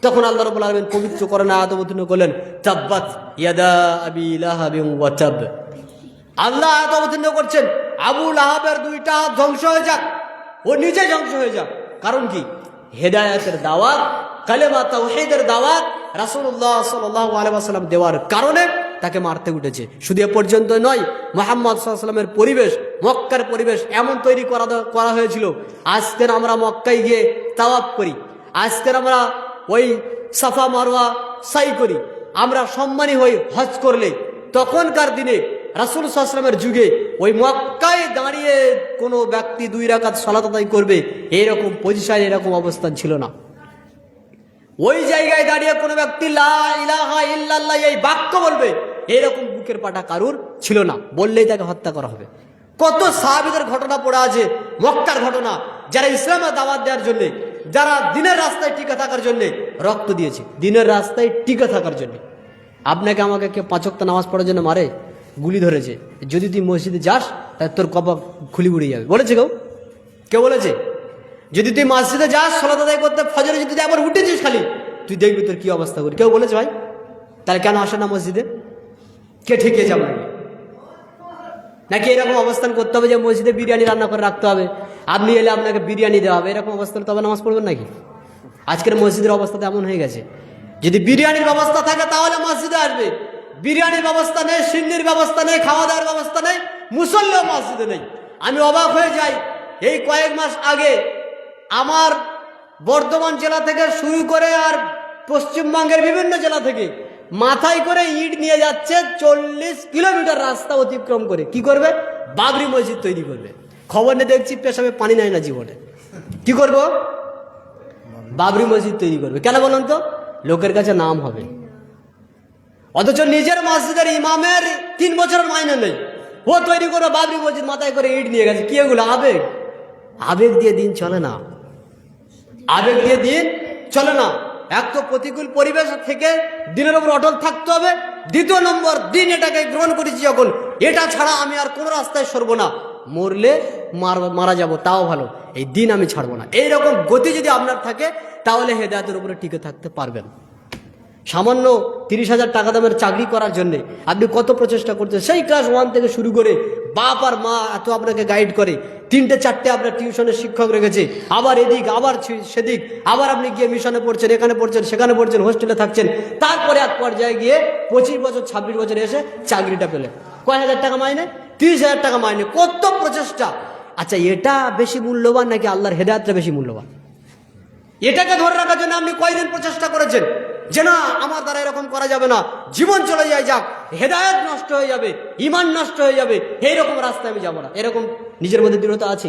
তখন আল্লাহ রাব্বুল আলামিন পবিত্র কোরআনে আয়াত অবতীর্ণ করলেন, তাব্বাত ইয়াদা আবি লাহাবিন ওয়া তাব। আল্লাহ আয়াত অবতীর্ণ করছেন, আবু লাহাবের দুইটা হাত ধ্বংস হয়ে যাক, ও নিজে ধ্বংস হয়ে যাক। কারণ কি? হেদায়েতের দাওয়াত, কালেমা তাওহীদের দাওয়াত রাসূলুল্লাহ সাল্লাল্লাহু আলাইহি ওয়াসাল্লাম দেওয়ার কারণে তাকে মারতে উঠেছে। শুধু এ পর্যন্ত নয়, মুহাম্মদ সাল্লাল্লাহু আলাইহি ওয়াসাল্লামের পরিবেশ, মক্কার পরিবেশ এমন তৈরি করা হয়েছিল। আজকের আমরা মক্কায় গিয়ে তাওয়াফ করি, আজকের আমরা ওই সাফা মারওয়া সাই করি, আমরা সম্মানী হই হজ করলে। তখনকার দিনে রাসূল সাল্লাল্লাহু আলাইহি ওয়াসাল্লামের যুগে ওই মক্কায় দাঁড়িয়ে কোনো ব্যক্তি 2 রাকাত সালাত আদায় করবে, এরকম পজিশন, এরকম অবস্থান ছিল না। ওই জায়গায় দাঁড়িয়ে কোনো ব্যক্তি লা ইলাহা ইল্লাল্লাহ এই বাক্য বলবে, এরকম বুকের পাটা কারুর ছিল না। বললেই তাকে হত্যা করা হবে। কত সাহাবীদের ঘটনা পড়া আছে, মক্কার ঘটনা, যারা ইসলামের দাওয়াত দেওয়ার জন্য, যারা দিনের রাস্তায় টিকে থাকার জন্য রক্ত দিয়েছে, দিনের রাস্তায় টিকে থাকার জন্য। আপনাকে আমাকে কেউ 5 ওয়াক্ত নামাজ পড়ার জন্য মারে? গুলি ধরেছে, যদি তুই মসজিদে যাস তাহলে তোর কপাল খুলি উড়ে যাবে। বলেছে কেউ বলেছে? যদি তুই মসজিদে যাস সালাত আদায় করতে, ফজরে যদি তুই আবার উঠেছিস খালি, তুই দেখবি তোর কি অবস্থা করি। কেউ বলেছে ভাই? তাহলে কেন আসে না মসজিদে? কে ঠিকিয়ে যাবে নাকি এরকম অবস্থান করতে হবে যে মসজিদে বিরিয়ানি রান্না করে রাখতে হবে, আপনি এলে আপনাকে বিরিয়ানি দেওয়া হবে, এরকম অবস্থান তবে নামাজ পড়বেন নাকি? আজকের মসজিদের অবস্থা এমন হয়ে গেছে, যদি বিরিয়ানির ব্যবস্থা থাকে তাহলে মসজিদে আসবে, বিরিয়ানির ব্যবস্থা নেই, সিন্নির ব্যবস্থা নেই, খাওয়া দাওয়ার ব্যবস্থা নেই, মুসল্লিও মসজিদে নেই। আমি অবাক হয়ে যাই, এই কয়েক মাস আগে আমার বর্ধমান জেলা থেকে শুরু করে আর পশ্চিমবঙ্গের বিভিন্ন জেলা থেকে মাথায় করে ইট নিয়ে যাচ্ছে 40 কিলোমিটার রাস্তা অতিক্রম করে। কি করবে? বাবরি মসজিদ তৈরি করবে। খবর নিয়ে দেখছি পেশাবে পানি নাই না জীবনে। কি করব? বাবরি মসজিদ তৈরি করবে। কেন বলুন তো? লোকের কাছে নাম হবে, অথচ নিজের মসজিদের ইমামের 3 বছরের মাইনে নেই, ও তৈরি করে বাবরি মসজিদ মাথায় করে ইট নিয়ে গেছে। কি এগুলো? আবেগ। আবেগ দিয়ে দিন চলে না, আবেগ দিয়ে দিন চলে না। এক তো প্রতিকূল পরিবেশ থেকে দিনের উপর অটল থাকতে হবে, দ্বিতীয় নম্বর দিন এটাকে গ্রহণ করেছি যখন, এটা ছাড়া আমি আর কোনো রাস্তায় সরবো না, মরলে মারা যাব তাও ভালো, এই দিন আমি ছাড়বো না। এইরকম গতি যদি আপনার থাকে তাহলে হেদায়েতের উপরে টিকে থাকতে পারবেন। সামান্য 30,000 টাকা দামের চাকরি করার জন্য আপনি কত প্রচেষ্টা করছেন, সেই ক্লাস 1 থেকে শুরু করে বাপ আর মা এত আপনাকে গাইড করে, 3-4টে আপনার টিউশনের শিক্ষক রেখেছে, আবার এদিক আবার সেদিক, আবার আপনি গিয়ে মিশনে পড়ছেন, এখানে পড়ছেন, সেখানে পড়ছেন, হোস্টেলে থাকছেন, তারপরে এক পর্যায়ে গিয়ে 25 বছর 26 বছর এসে চাকরিটা পেলেন। কয় হাজার টাকা মাইনে? 30,000 টাকা মাইনে। কত প্রচেষ্টা! আচ্ছা, এটা বেশি মূল্যবান নাকি আল্লাহর হেদায়েতটা বেশি মূল্যবান? এটাকে ধরে রাখার জন্য আপনি কয়দিন প্রচেষ্টা করেছেন যে না আমার দ্বারা এরকম করা যাবে না, জীবন চলে যায় যাক, হেদায়েত নষ্ট হয়ে যাবে, ইমান নষ্ট হয়ে যাবে, এইরকম রাস্তায় আমি যাবো না। এরকম নিজের মধ্যে দৃঢ়তা আছে?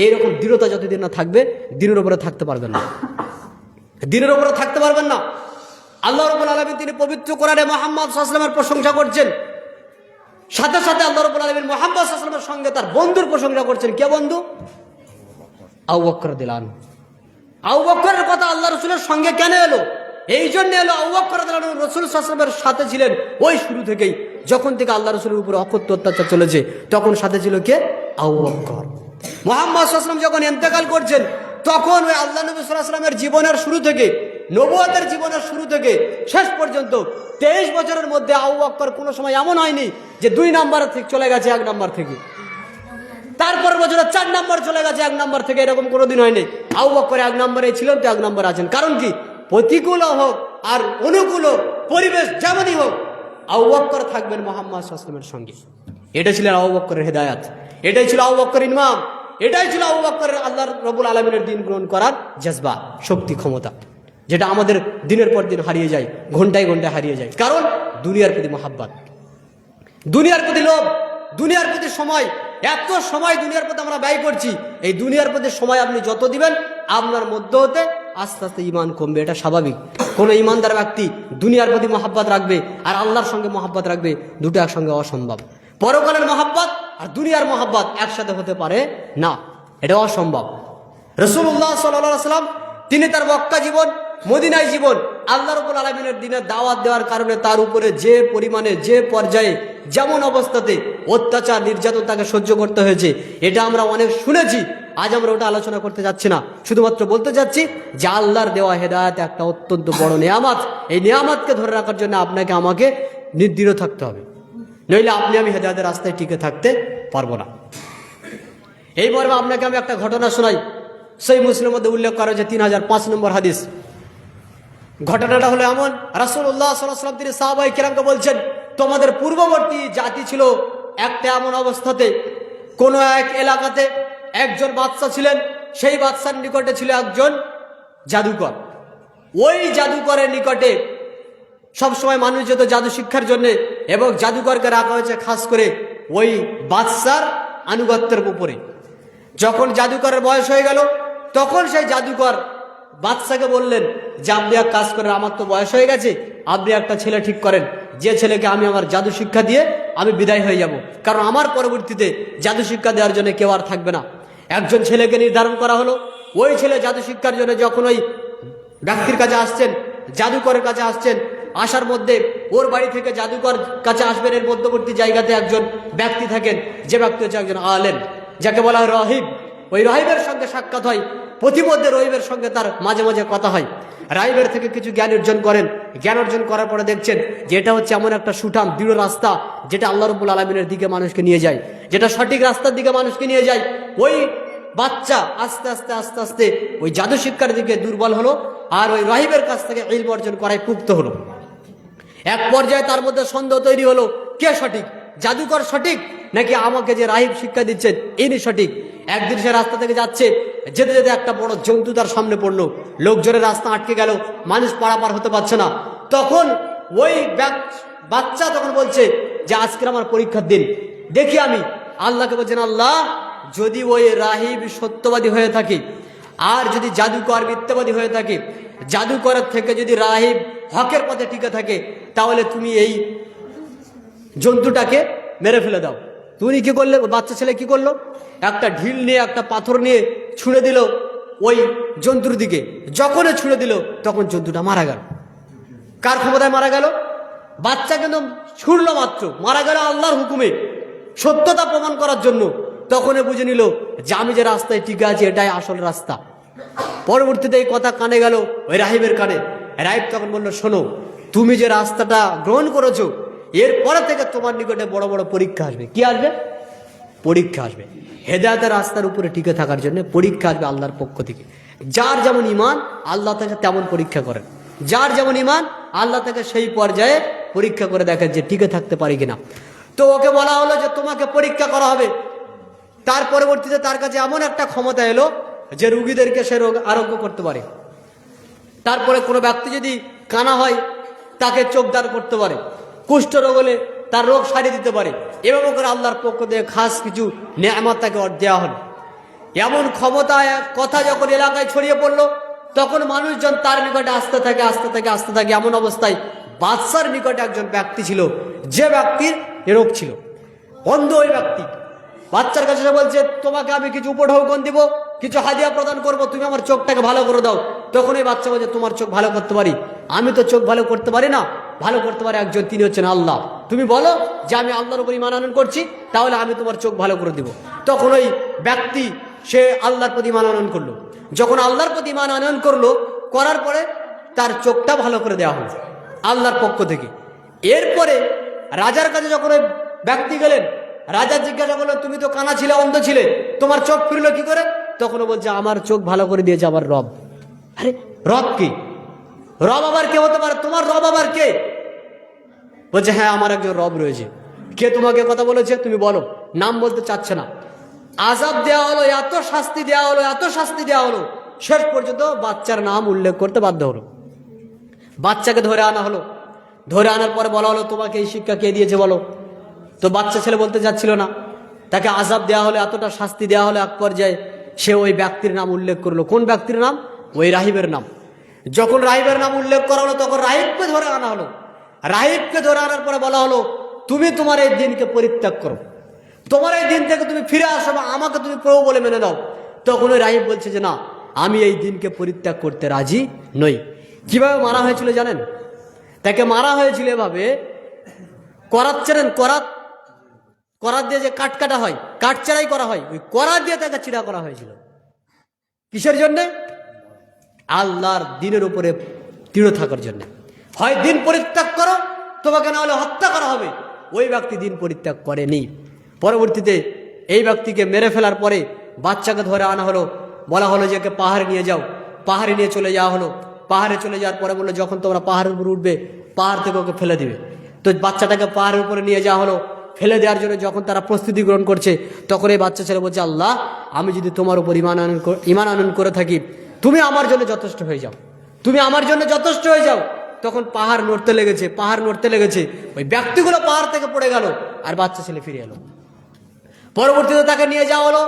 এইরকম দৃঢ়তা যতদিন না থাকবে দিনের উপরে থাকতে পারবেন না, দিনের উপরে থাকতে পারবেন না। আল্লাহ রাব্বুল আলামিন তিনি পবিত্র কোরআনে মুহাম্মদ সাল্লাল্লাহু আলাইহি ওয়াসাল্লামের প্রশংসা করছেন, সাথে সাথে আল্লাহ রাব্বুল আলামিন মুহাম্মদ সাল্লাল্লাহু আলাইহি ওয়াসাল্লামের সঙ্গে তার বন্ধুর প্রশংসা করছেন। কে বন্ধু? আবু বকর রাদিয়াল্লাহু আনহু। আবু বকরের কথা আল্লাহ রসুলের সঙ্গে কেন এলো? এই জন্য এলো, আবু বকর রাদিয়াল্লাহু আনহু রাসূল সাল্লাল্লাহু আলাইহি ওয়াসাল্লামের সাথে ছিলেন ওই শুরু থেকেই, যখন থেকে আল্লাহ রসুলের উপর অকথ্য অত্যাচার চলেছে তখন সাথে ছিল কে? আবু বকর। মুহাম্মদ সাল্লাল্লাহু আলাইহি ওয়াসাল্লাম যখন ইন্তেকাল করছেন তখন ওই আল্লাহ নবী সাল্লাল্লাহু আলাইহি ওয়াসাল্লামের জীবনের শুরু থেকে, নবুয়তের জীবনের শুরু থেকে শেষ পর্যন্ত 23 বছরের মধ্যে আবু বকর কোনো সময় এমন হয়নি যে 2 নাম্বার থেকে চলে গেছে 1 নাম্বার থেকে, তারপর বছরে 4 নাম্বার চলে গেছে 1 নাম্বার থেকে, এরকম কোনোদিন হয়নি। আবু বকর 1 নম্বরে ছিলেন তো 1 নম্বর আছেন। কারণ কি? প্রতিকূল হোক আর অনুকূল পরিবেশ যেমনই হোক, আবু বকর থাকবেন মুহাম্মদ সাল্লাল্লাহু আলাইহি ওয়াসাল্লামের সঙ্গে। এটা ছিলেন আবু বকরের হেদায়েত, এটাই ছিল আবু বকরের ইমাম, এটাই ছিল আবু বকরের আল্লাহ রাব্বুল আলামিনের দিন গ্রহণ করার জজবা, শক্তি, ক্ষমতা, যেটা আমাদের দিনের পর দিন হারিয়ে যায়, ঘন্টায় ঘন্টায় হারিয়ে যায়। কারণ দুনিয়ার প্রতি মহাব্বত, দুনিয়ার প্রতি লোভ, দুনিয়ার প্রতি সময়, এত সময় দুনিয়ার প্রতি আমরা ব্যয় করছি। এই দুনিয়ার প্রতি সময় আপনি যত দিবেন আপনার মধ্যে হতে আস্তে আস্তে ইমান কমবে, এটা স্বাভাবিক। কোন ইমানদার ব্যক্তি দুনিয়ার প্রতি মহাব্বত রাখবে আর আল্লাহর সঙ্গে মহাব্বত রাখবে, দুটো একসঙ্গে অসম্ভব। পরকালের মহাব্বত আর দুনিয়ার মহাব্বত একসাথে হতে পারে না, এটা অসম্ভব। রাসূলুল্লাহ সাল্লাল্লাহু আলাইহি ওয়াসাল্লাম তিনি তার মক্কা জীবন, মদিনায় জীবন, আল্লাহ রাব্বুল আলামিনের দ্বীনের দাওয়াত দেওয়ার কারণে তার উপরে যে পরিমাণে, যে পর্যায়ে, যেমন অবস্থাতে অত্যাচার নির্যাতন তাকে সহ্য করতে হয়েছে, এটা আমরা অনেক শুনেছি। আজ আমরা ওটা আলোচনা করতে যাচ্ছি না, শুধুমাত্র বলতে যাচ্ছি যে আল্লাহর দেওয়া হেদায়েত একটা অত্যন্ত বড় নেয়ামত। এই নেয়ামতকে ধরে রাখার জন্য আপনাকে আমাকে দৃঢ় থাকতে হবে, নইলে আপনি আমি হেদায়েতের রাস্তায় টিকে থাকতে পারবো না। এই মর্মে আপনাকে আমি একটা ঘটনা শোনাই, সেই মুসলিমের মধ্যে উল্লেখ করা হয়েছে 3005 নম্বর হাদিস। ঘটনাটা হলো এমন, রাসূলুল্লাহ সাল্লাল্লাহু আলাইহি ওয়াসাল্লাম তিনি সাহাবায়ে কেরামকে বলছেন, তোমাদের পূর্ববর্তী জাতি ছিল একটা এমন অবস্থাতে, কোন এক এলাকাতে একজন বাদশা ছিলেন, সেই বাদশার নিকটে ছিল একজন জাদুকর। ওই জাদুকরের নিকটে সবসময় মানুষ যেত জাদু শিক্ষার জন্য, এবং জাদুকরকে রাখা হয়েছে খাস করে ওই বাদশার আনুগত্যের উপরে। যখন জাদুকরের বয়স হয়ে গেল তখন সেই জাদুকর বাদশাকে বললেন যে আপনি এক কাজ করেন, আমার তো বয়স হয়ে গেছে, আপনি একটা ছেলে ঠিক করেন, যে ছেলেকে আমি আমার জাদু শিক্ষা দিয়ে আমি বিদায় হয়ে যাব, কারণ আমার পরবর্তীতে জাদু শিক্ষা দেওয়ার জন্য কেউ আর থাকবে না। একজন ছেলেকে নির্ধারণ করা হলো। ওই ছেলে জাদু শিক্ষার জন্য যখন ওই ব্যক্তির কাছে আসছেন, জাদুকরের কাছে আসছেন, আসার মধ্যে ওর বাড়ি থেকে জাদুকর কাছে আসবেন। এর মধ্যবর্তী জায়গাতে একজন ব্যক্তি থাকেন, যে ব্যক্তি হচ্ছে একজন আলেম, যাকে বলা হয় রাহিব। ওই রাহিবের সঙ্গে সাক্ষাৎ হয়, প্রতিমধ্যে রাহিবের সঙ্গে তার মাঝে মাঝে কথা হয়। রাহিবের থেকে কিছু জ্ঞান অর্জন করেন। জ্ঞান অর্জন করার পরে দেখছেন যে এটা হচ্ছে এমন একটা সুঠাম দৃঢ় রাস্তা, যেটা আল্লাহ রাব্বুল আলামিনের দিকে মানুষকে নিয়ে যায়, যেটা সঠিক রাস্তার দিকে মানুষকে নিয়ে যায়। ওই বাচ্চা আস্তে আস্তে আস্তে আস্তে ওই জাদু শিক্ষার দিকে দুর্বল হলো, আর ওই রাহিবের কাছ থেকে ইলম অর্জন করায় পুক্ত হলো। এক পর্যায়ে তার মধ্যে সন্দেহ তৈরি হলো, কে সঠিক, জাদুকর সঠিক নাকি আমাকে যে রাহিব শিক্ষা দিচ্ছেন ইনি সঠিক। একদিন সে রাস্তা থেকে যাচ্ছে, যেতে যেতে একটা বড় জন্তু তার সামনে পড়লো। লোকজনের রাস্তা আটকে গেল, মানুষ পারাপার হতে পারছে না। তখন ওই বাচ্চা তখন বলছে যে আজকের আমার পরীক্ষার দিন, দেখি আমি। আল্লাহকে বলছেন, আল্লাহ যদি ওই রাহিব সত্যবাদী হয়ে থাকে আর যদি জাদুকর মিথ্যাবাদী হয়ে থাকে, জাদুকরের থেকে যদি রাহিব হকের পথে টিকে থাকে, তাহলে তুমি এই জন্তুটাকে মেরে ফেলে দাও। তুমি কি করলে? বাচ্চা ছেলে কি করলো? একটা ঢিল নিয়ে একটা পাথর নিয়ে ছুঁড়ে দিল ওই জন্তুর দিকে। যখনই ছুঁড়ে দিল তখন জন্তুটা মারা গেল। কার ক্ষমতায় মারা গেল? বাচ্চা কিন্তু ছুড়লো মাত্র, মারা গেল আল্লাহর হুকুমে, সত্যতা প্রমাণ করার জন্য। তখনই বুঝে নিল যে আমি যে রাস্তায় টিকে আছি এটাই আসল রাস্তা। পরবর্তীতে এই কথা কানে গেল ওই রাহিবের কানে। রাহিব তখন বলল, শোনো, তুমি যে রাস্তাটা গ্রহণ করেছো, এরপরে থেকে তোমার নিকটে বড় বড় পরীক্ষা আসবে। কি আসবে? পরীক্ষা আসবে। হেদায়েতের রাস্তার উপরে টিকে থাকার জন্য পরীক্ষা আসবে আল্লাহর পক্ষ থেকে। যার যেমন ঈমান আল্লাহ তাকে তেমন পরীক্ষা করেন, যার যেমন ঈমান আল্লাহ তাকে সেই পর্যায়ে পরীক্ষা করে দেখেন যে টিকে থাকতে পারি কিনা। তো ওকে বলা হলো যে তোমাকে পরীক্ষা করা হবে। তার পরবর্তীতে তার কাছে এমন একটা ক্ষমতা এলো যে রুগীদেরকে সে রোগ আরোগ্য করতে পারে। তারপরে কোনো ব্যক্তি যদি কানা হয় তাকে চোখ দান করতে পারে, কুষ্ঠ রোগ হলে তার রোগ সারিয়ে দিতে পারে। এভাবে করে আল্লাহর পক্ষ থেকে খাস কিছু নেয়ামত তাকে দেওয়া হলো। এমন ক্ষমতা কথা যখন এলাকায় ছড়িয়ে পড়লো, তখন মানুষজন তার নিকটে আসতে থাকে আসতে থাকে আসতে থাকে। এমন অবস্থায় বাদশার নিকটে একজন ব্যক্তি ছিল, যে ব্যক্তির এ রোগ ছিল, অন্ধ ওই ব্যক্তি। বাচ্চার কাছে বলছে, তোমাকে আমি কিছু উপঢৌকন দিব, কিছু হাদিয়া প্রদান করব, তুমি আমার চোখটাকে ভালো করে দাও। তখন এই বাচ্চা বলছে, তোমার চোখ ভালো করতে পারি? আমি তো চোখ ভালো করতে পারি না, ভালো করতে পারে একজন, তিনি হচ্ছেন আল্লাহ। তুমি বলো যে আমি আল্লাহর উপর ঈমান আনয়ন করছি, তাহলে আমি তোমার চোখ ভালো করে দিব। তখন ওই ব্যক্তি সে আল্লাহর প্রতি ঈমান আনয়ন করলো। যখন আল্লাহর প্রতি ঈমান আনয়ন করলো, করার পরে তার চোখটা ভালো করে দেওয়া হলো আল্লাহর পক্ষ থেকে। এরপরে রাজার কাছে যখন ওই ব্যক্তি গেলেন, রাজা জিজ্ঞাসা করলো, তুমি তো কানা ছিলে, অন্ধ ছিলে, তোমার চোখ ফিরলো কি করে? তখনও বলছে, আমার চোখ ভালো করে দিয়েছে আমার রব। আরে রব কি? রব আবার কে হতে পারে? তোমার রব আবার কে? বলছে, হ্যাঁ আমার একজন রব রয়েছে। কে তোমাকে কথা বলেছে? তুমি বলো। নাম বলতে চাচ্ছে না। আযাব দেওয়া হলো, এত শাস্তি দেওয়া হলো, এত শাস্তি দেওয়া হলো, শেষ পর্যন্ত বাচ্চার নাম উল্লেখ করতে বাধ্য হলো। বাচ্চাকে ধরে আনা হলো। ধরে আনার পরে বলা হলো, তোমাকে এই শিক্ষা কে দিয়েছে বলো। তো বাচ্চা ছেলে বলতে যাচ্ছিল না। তাকে আযাব দেওয়া হলো, এতটা শাস্তি দেওয়া হলো, এক পর্যায়ে সে ওই ব্যক্তির নাম উল্লেখ করলো। কোন ব্যক্তির নাম? ওই রাহিবের নাম। যখন রাহিবের নাম উল্লেখ করা হলো, তখন রাহিবকে ধরে আনা হলো। রাহিবকে ধরে আনার পরে বলা হলো, তুমি তোমার এই দিনকে পরিত্যাগ করো, তোমার এই দিন থেকে তুমি ফিরে আসো, বা আমাকে তুমি প্রভু বলে মেনে নাও। তখন ওই রাহিব বলছে যে না, আমি এই দিনকে পরিত্যাগ করতে রাজি নই। কিভাবে মারা হয়েছিল জানেন? তাকে মারা হয়েছিল এভাবে, করাত চেনেন? করাত দিয়ে যে কাট কাটা হয়, কাঠ চেরাই করা হয়, ওই করাত দিয়ে তাকে চিরা করা হয়েছিল। কিসের জন্য? আল্লাহর দিনের উপরে দৃঢ় থাকার জন্য। হয় দিন পরিত্যাগ করো, তোমাকে না হলে হত্যা করা হবে। ওই ব্যক্তি দিন পরিত্যাগ করেনি। পরবর্তীতে এই ব্যক্তিকে মেরে ফেলার পরে বাচ্চাকে ধরে আনা হলো। বলা হলো যে একে পাহাড়ে নিয়ে যাও। পাহাড়ে নিয়ে চলে যাওয়া হলো। পাহাড়ে চলে যাওয়ার পরে বললো, যখন তোমরা পাহাড়ের উপর উঠবে, পাহাড় থেকে ওকে ফেলে দিবে। তো বাচ্চাটাকে পাহাড়ের উপরে নিয়ে যাওয়া হলো। ফেলে দেওয়ার জন্য যখন তারা প্রস্তুতি গ্রহণ করছে, তখন এই বাচ্চা ছেলে বলছে, আল্লাহ আমি যদি তোমার উপর ঈমান আনয়ন করে থাকি, তুমি আমার জন্য যথেষ্ট হয়ে যাও, তুমি আমার জন্য যথেষ্ট হয়ে যাও। তখন পাহাড় নড়তে লেগেছে, পাহাড় নড়তে লেগেছে। ওই ব্যক্তিগুলো পাহাড় থেকে পড়ে গেল, আর বাচ্চা ছেলে ফিরে এলো। পরবর্তীতে তাকে নিয়ে যাওয়া হলো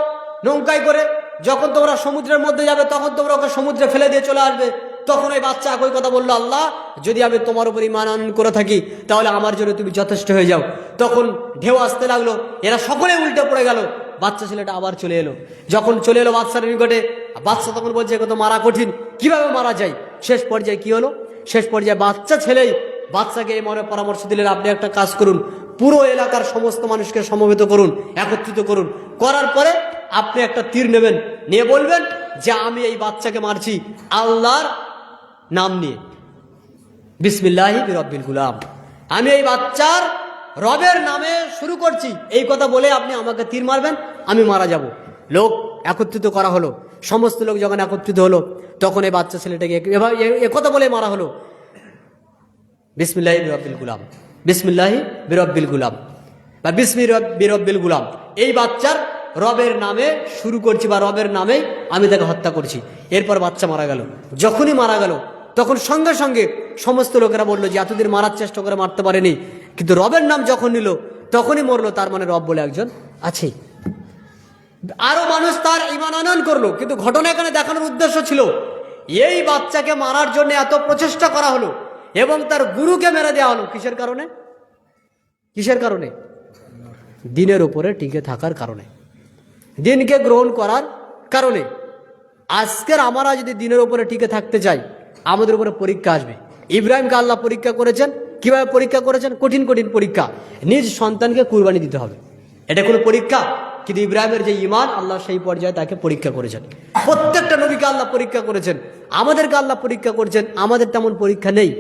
নৌকায় করে। যখন তোমরা সমুদ্রের মধ্যে যাবে, তখন তোমরা ওকে সমুদ্রে ফেলে দিয়ে চলে আসবে। তখন ওই বাচ্চা একই কথা বললো, আল্লাহ যদি আমি তোমার উপর ঈমান আনয়ন করে থাকি, তাহলে আমার জন্য তুমি যথেষ্ট হয়ে যাও। তখন ঢেউ আসতে লাগলো, এরা সকলে উল্টে পড়ে গেল। বাচ্চা ছেলেটা আবার চলে এলো। যখন চলে এলো বাচ্চার নিকটে, বাচ্চা তখন বলছে, কত মারা কঠিন, কিভাবে মারা যায়। শেষ পর্যায়ে কি হলো? শেষ পর্যায়ে বাচ্চা ছেলেই বাচ্চাকে এই মনে পরামর্শ দিলেন, আপনি একটা কাজ করুন, পুরো এলাকার সমস্ত মানুষকে সমবেত করুন, একত্রিত করুন, করার পরে আপনি একটা তীর নেবেন, নিয়ে বলবেন যে আমি এই বাচ্চাকে মারছি আল্লাহর নাম নিয়ে, বিসমিল্লাহি বিরব্বিল গুলাম, আমি এই বাচ্চার রবের নামে শুরু করছি, এই কথা বলে আপনি আমাকে তীর মারবেন, আমি মারা যাব। লোক একত্রিত করা হলো, সমস্ত লোক যখন একত্রিত হলো তখন এই বাচ্চা ছেলেটাকে একথা বলে মারা হলো, বিসমিল্লাহি বিরব্বিল গুলাম, বিসমিল্লাহি বিরব্বিল গুলাম বা বিরব্বিল গুলাম, এই বাচ্চার রবের নামে শুরু করছি বা রবের নামে আমি তাকে হত্যা করছি। এরপর বাচ্চা মারা গেল। যখনই মারা গেল তখন সঙ্গে সঙ্গে সমস্ত লোকেরা বললো যে এতদিন মারার চেষ্টা করে মারতে পারেনি, কিন্তু রবের নাম যখন নিল তখনই মরলো, তার মানে রব বলে একজন আছে। আরো মানুষ তার ঈমান আনয়ন করলো, কিন্তু ঘটনা এখানে দেখানোর উদ্দেশ্য ছিল এই বাচ্চাকে মারার জন্য এত প্রচেষ্টা করা হলো এবং তার গুরুকে মেরে দেওয়া হলো। কিসের কারণে? কিসের কারণে? দিনের উপরে টিকে থাকার কারণে, দিনকে গ্রহণ করার কারণে। আজকের আমরা যদি দিনের উপরে টিকে থাকতে চাই, আমাদের উপরে পরীক্ষা আসবে। ইব্রাহিমকে আল্লাহ পরীক্ষা করেছেন, কিভাবে পরীক্ষা করেছেন? কঠিন কঠিন পরীক্ষা। নিজ সন্তানকে কুরবানি দিতে হবে, এটা কোনো পরীক্ষা, কিন্তু ইব্রাহিমের যে ঈমান, আল্লাহ সেই পর্যায়ে তাকে পরীক্ষা করেছেন। প্রত্যেকটা নবীকে আল্লাহ পরীক্ষা করেছেন, আমাদেরকে আল্লাহ পরীক্ষা করেছেন। আমাদের তেমন পরীক্ষা নেই,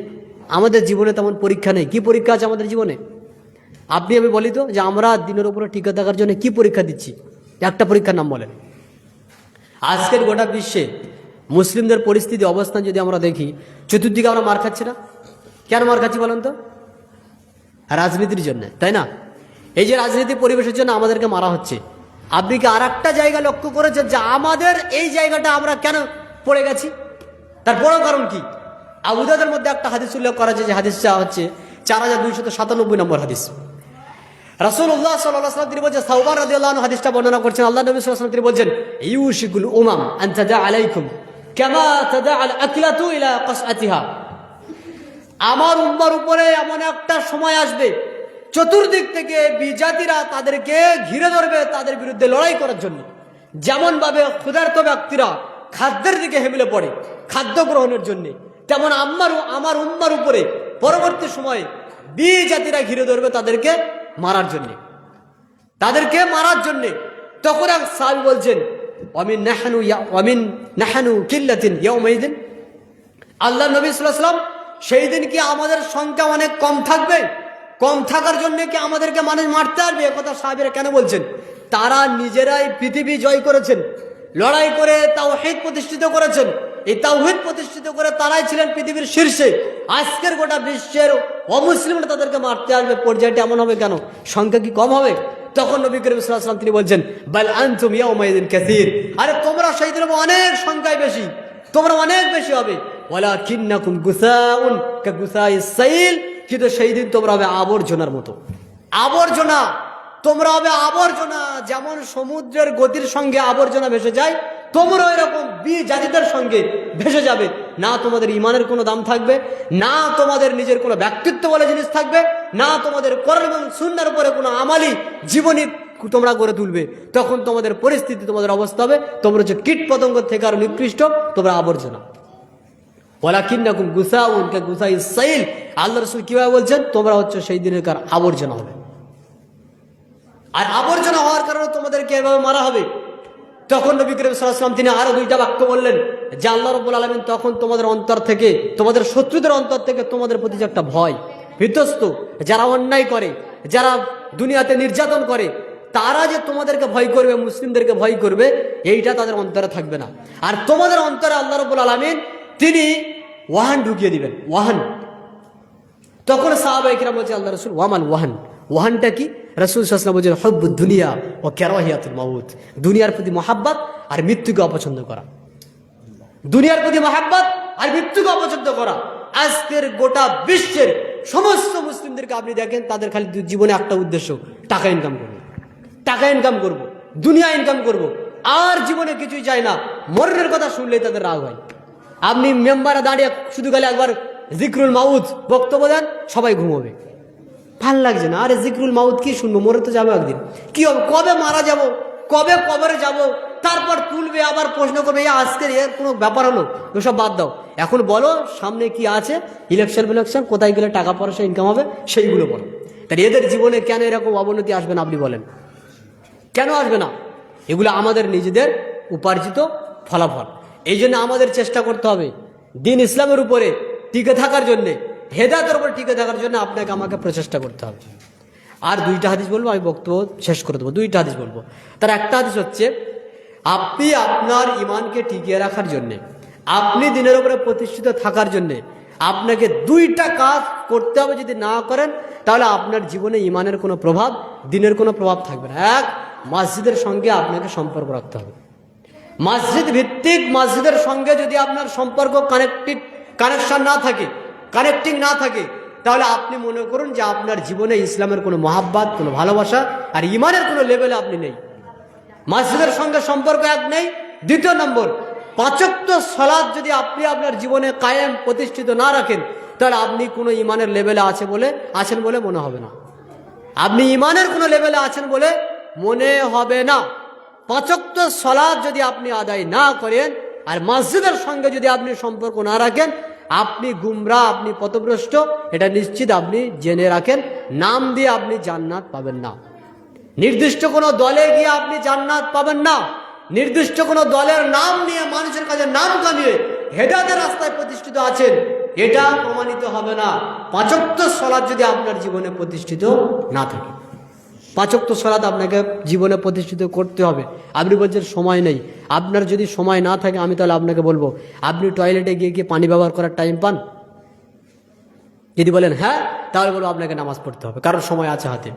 আমাদের জীবনে তেমন পরীক্ষা নেই। কি পরীক্ষা আছে আমাদের জীবনে? আপনি আমি বলি তো যে আমরা দিনের উপরে টিকে থাকার জন্য কি পরীক্ষা দিচ্ছি, একটা পরীক্ষার নাম বলেন। আজকের গোটা বিশ্বে মুসলিমদের পরিস্থিতি অবস্থান যদি আমরা দেখি, চতুর্দিকে আমরা মার খাচ্ছি না। কেন মার খাচ্ছি বলেন তো? রাজনীতির জন্য, তাই না? এই যে রাজনীতি পরিবেশের জন্য আমাদেরকে মারা হচ্ছে। আপনি কি আর একটা জায়গা লক্ষ্য করেছেন যে আমাদের এই জায়গাটা আমরা কেন পড়ে গেছি? তার বড় কারণ কি? আবু দাউদের মধ্যে একটা হাদিস উল্লেখ করা যায়, যে হাদিসটা হচ্ছে 4297 নম্বর হাদিস। রাসূলুল্লাহ সাল্লাল্লাহু আলাইহি ওয়াসাল্লাম তিনি বলেছেন, সাওবান রাদিয়াল্লাহু আনহু হাদিসটা বর্ণনা করছেন, আল্লাহ নবী সাল্লাল্লাহু আলাইহি ওয়াসাল্লাম তিনি বলেছেন, ইউশিকুল উমাম আন তাদা আলাইকুম কামা তাদা আল আকলাতু ইলা কাসআতিহা। আমার উম্মার উপরে এমন একটা সময় আসবে, চতুর্দিক থেকে বিজাতিরা তাদেরকে ঘিরে ধরবে তাদের বিরুদ্ধে লড়াই করার জন্য। যেমন ভাবে ক্ষুধার্ত ব্যক্তিরা খাদ্যের দিকে হেমিলে পড়ে খাদ্য গ্রহণের জন্য, তেমন আমার উম্মার উপরে পরবর্তী সময়ে বিজাতিরা ঘিরে ধরবে তাদেরকে মারার জন্য, তাদেরকে মারার জন্য। তখন এক সাহাবী বলছেন, ওয়ামিন নাহানু কিল্লাতিন ইয়াউমাইদিন। আল্লাহ নবী সাল্লাল্লাহু আলাইহি ওয়াসাল্লাম, সেই দিন কি আমাদের সংখ্যা অনেক কম থাকবে? কম থাকার জন্য কি আমাদেরকে মানুষ মারতে আসবে? একথা সাহাবীরা কেন বলছেন? তারা নিজেরাই পৃথিবী জয় করেছেন, লড়াই করে তাওহীদ প্রতিষ্ঠিত করেছেন। এই তাওহীদ প্রতিষ্ঠিত করে তারাই ছিলেন পৃথিবীর শীর্ষে। আজকের গোটা বিশ্বের অমুসলিমরা তাদেরকে মারতে আসবে, পর্যায়টা এমন হবে কেন? সংখ্যা কি কম হবে? তখন নবী করিম সাল্লাল্লাহু আলাইহি ওয়াসাল্লাম তিনি বলছেন, বাল আনতুম ইয়াউমাইদিন কাসীর। আরে তোমরা সেই দিন অনেক সংখ্যায় বেশি, তোমরা অনেক বেশি হবে। ওয়ালাকিন্নাকুম গুসাউন কাগুসাইস সাইল। কিন্তু সেই দিন তোমরা হবে আবর্জনার মতো, আবর্জনা। তোমরা হবে আবর্জনা, যেমন সমুদ্রের গতির সঙ্গে আবর্জনা ভেসে যায়, তোমরা এরকম বিজাতিদের সঙ্গে ভেসে যাবে। না তোমাদের ইমানের কোনো দাম থাকবে, না তোমাদের নিজের কোনো ব্যক্তিত্ব বলে জিনিস থাকবে, না তোমাদের কোরআন এবং সুন্নাহর উপরে কোনো আমালি জীবনী তোমরা গড়ে তুলবে। তখন তোমাদের পরিস্থিতি, তোমাদের অবস্থা হবে, তোমরা হচ্ছে কীট পতঙ্গ থেকে আরো নিকৃষ্ট, তোমরা আবর্জনা। ওয়ালাকিন্নাকুম গুসাউন কাগুসাইস সাইল। আল্লাহ রাসূল কিভাবে বলছেন? তোমরা হচ্ছে সেই দিনেরকার আবর্জনা হবে, আর আবর্জনা হওয়ার কারণে তোমাদেরকে এভাবে মারা হবে। তখন নবী করিম সাল্লাল্লাহু আলাইহি ওয়াসাল্লাম তিনি আরো দুইটা বাক্য বললেন, যে আল্লাহ রাব্বুল আলামিন তখন তোমাদের অন্তর থেকে, তোমাদের শত্রুদের অন্তর থেকে তোমাদের প্রতি যে একটা ভয়, বিধ্বস্ত, যারা অন্যায় করে, যারা দুনিয়াতে নির্যাতন করে, তারা যে তোমাদেরকে ভয় করবে, মুসলিমদেরকে ভয় করবে, এইটা তাদের অন্তরে থাকবে না। আর তোমাদের অন্তরে আল্লাহ রাব্বুল আলামিন তিনি ওয়াহান ঢুকিয়ে দিবেন, ওয়াহান। তখন সাহাবায়ে কিরাম বলছে, আল্লাহ রাসূল ওয়ামান ওয়াহান, ওয়াহানটা কি? রাসূল সাল্লাল্লাহু আলাইহি ওয়াসাল্লাম বলেন, হুব্বুদ দুনিয়া ওয়া কারাহিয়াতুল মাউত। দুনিয়ার প্রতি মহাব্বত আর মৃত্যুকে অপছন্দ করা, দুনিয়ার প্রতি মহাব্বত আর মৃত্যুকে অপছন্দ করা। আজকের গোটা বিশ্বের সমস্ত মুসলিমদেরকে আপনি দেখেন, তাদের খালি জীবনে একটা উদ্দেশ্য, টাকা ইনকাম করব, টাকা ইনকাম করব, দুনিয়া ইনকাম করব, আর জীবনে কিছুই চায় না। মরণের কথা শুনলেই তাদের রাগ হয়। আপনি মেম্বারে দাঁড়িয়ে শুধু খালি একবার জিকরুল মাউত বক্তব্য দেন, সবাই ঘুমোবে, ভাল লাগছে না। আরে জিকরুল মাউত কি শুনবো? মরে তো যাবো একদিন, কি হবে, কবে মারা যাব কবে কবরে যাব, তারপর তুলবে আবার প্রশ্ন করবে আজকের এর কোনো ব্যাপার হলো, ওসব বাদ দাও। এখন বলো সামনে কি আছে, ইলেকশন কোথায় গেলে টাকা পয়সা ইনকাম হবে সেইগুলো বলো। তাহলে এদের জীবনে কেন এরকম অবনতি আসবে না আপনি বলেন, কেন আসবে না? এগুলো আমাদের নিজেদের উপার্জিত ফলাফল। এই জন্য আমাদের চেষ্টা করতে হবে দিন ইসলামের উপরে টিকে থাকার জন্যে, হেদায়েতের উপরে টিকে থাকার জন্য আপনাকে আমাকে প্রচেষ্টা করতে হবে। আর দুইটা হাদিস বলবো, আমি বক্তব্য শেষ করে দেবো। দুইটা হাদিস বলবো। তার একটা হাদিস হচ্ছে, আপনি আপনার ইমানকে টিকিয়ে রাখার জন্যে, আপনি দিনের উপরে প্রতিষ্ঠিত থাকার জন্যে আপনাকে দুইটা কাজ করতে হবে। যদি না করেন তাহলে আপনার জীবনে ইমানের কোনো প্রভাব, দিনের কোনো প্রভাব থাকবে না। এক, মসজিদের সঙ্গে আপনাকে সম্পর্ক রাখতে হবে। মসজিদ ভিত্তিক মসজিদের সঙ্গে যদি আপনার সম্পর্ক কানেকশন না থাকে, কানেক্টিং না থাকে, তাহলে আপনি মনে করুন যে আপনার জীবনে ইসলামের কোনো মহাব্বত, কোনো ভালোবাসা আর ইমানের কোনো লেভেলে আপনি নেই। মসজিদের সঙ্গে সম্পর্ক এক নেই। দ্বিতীয় নম্বর, 5 ওয়াক্ত সালাত যদি আপনি আপনার জীবনে কায়েম প্রতিষ্ঠিত না রাখেন, তাহলে আপনি কোনো ইমানের লেভেলে আছেন বলে মনে হবে না। আপনি ইমানের কোনো লেভেলে আছেন বলে মনে হবে না। 5 ওয়াক্ত সালাত যদি আপনি আদায় না করেন আর মসজিদের সঙ্গে যদি আপনি সম্পর্ক না রাখেন, আপনি গুমরা, আপনি পথভ্রষ্ট, এটা নিশ্চিত আপনি জেনে রাখেন। নাম দিয়ে আপনি জান্নাত পাবেন না। নির্দিষ্ট কোনো দলে গিয়ে আপনি জান্নাত পাবেন না। নির্দিষ্ট কোনো দলের নাম নিয়ে মানুষের কাছে নাম কামিয়ে হেদায়েতের রাস্তায় প্রতিষ্ঠিত আছেন, এটা প্রমাণিত হবে না 5 ওয়াক্ত সালাত যদি আপনার জীবনে প্রতিষ্ঠিত না থাকে। 5 ওয়াক্ত সালাত আপনাকে জীবনে প্রতিষ্ঠিত করতে হবে। আপনি বলছেন সময় নেই। আপনার যদি সময় না থাকে, আমি তাহলে আপনাকে বলবো, আপনি টয়লেটে গিয়ে কি পানি ব্যবহার করার টাইম পান? যদি বলেন হ্যাঁ, তাহলে বলবো আপনাকে নামাজ পড়তে হবে, কারণ সময় আছে হাতে।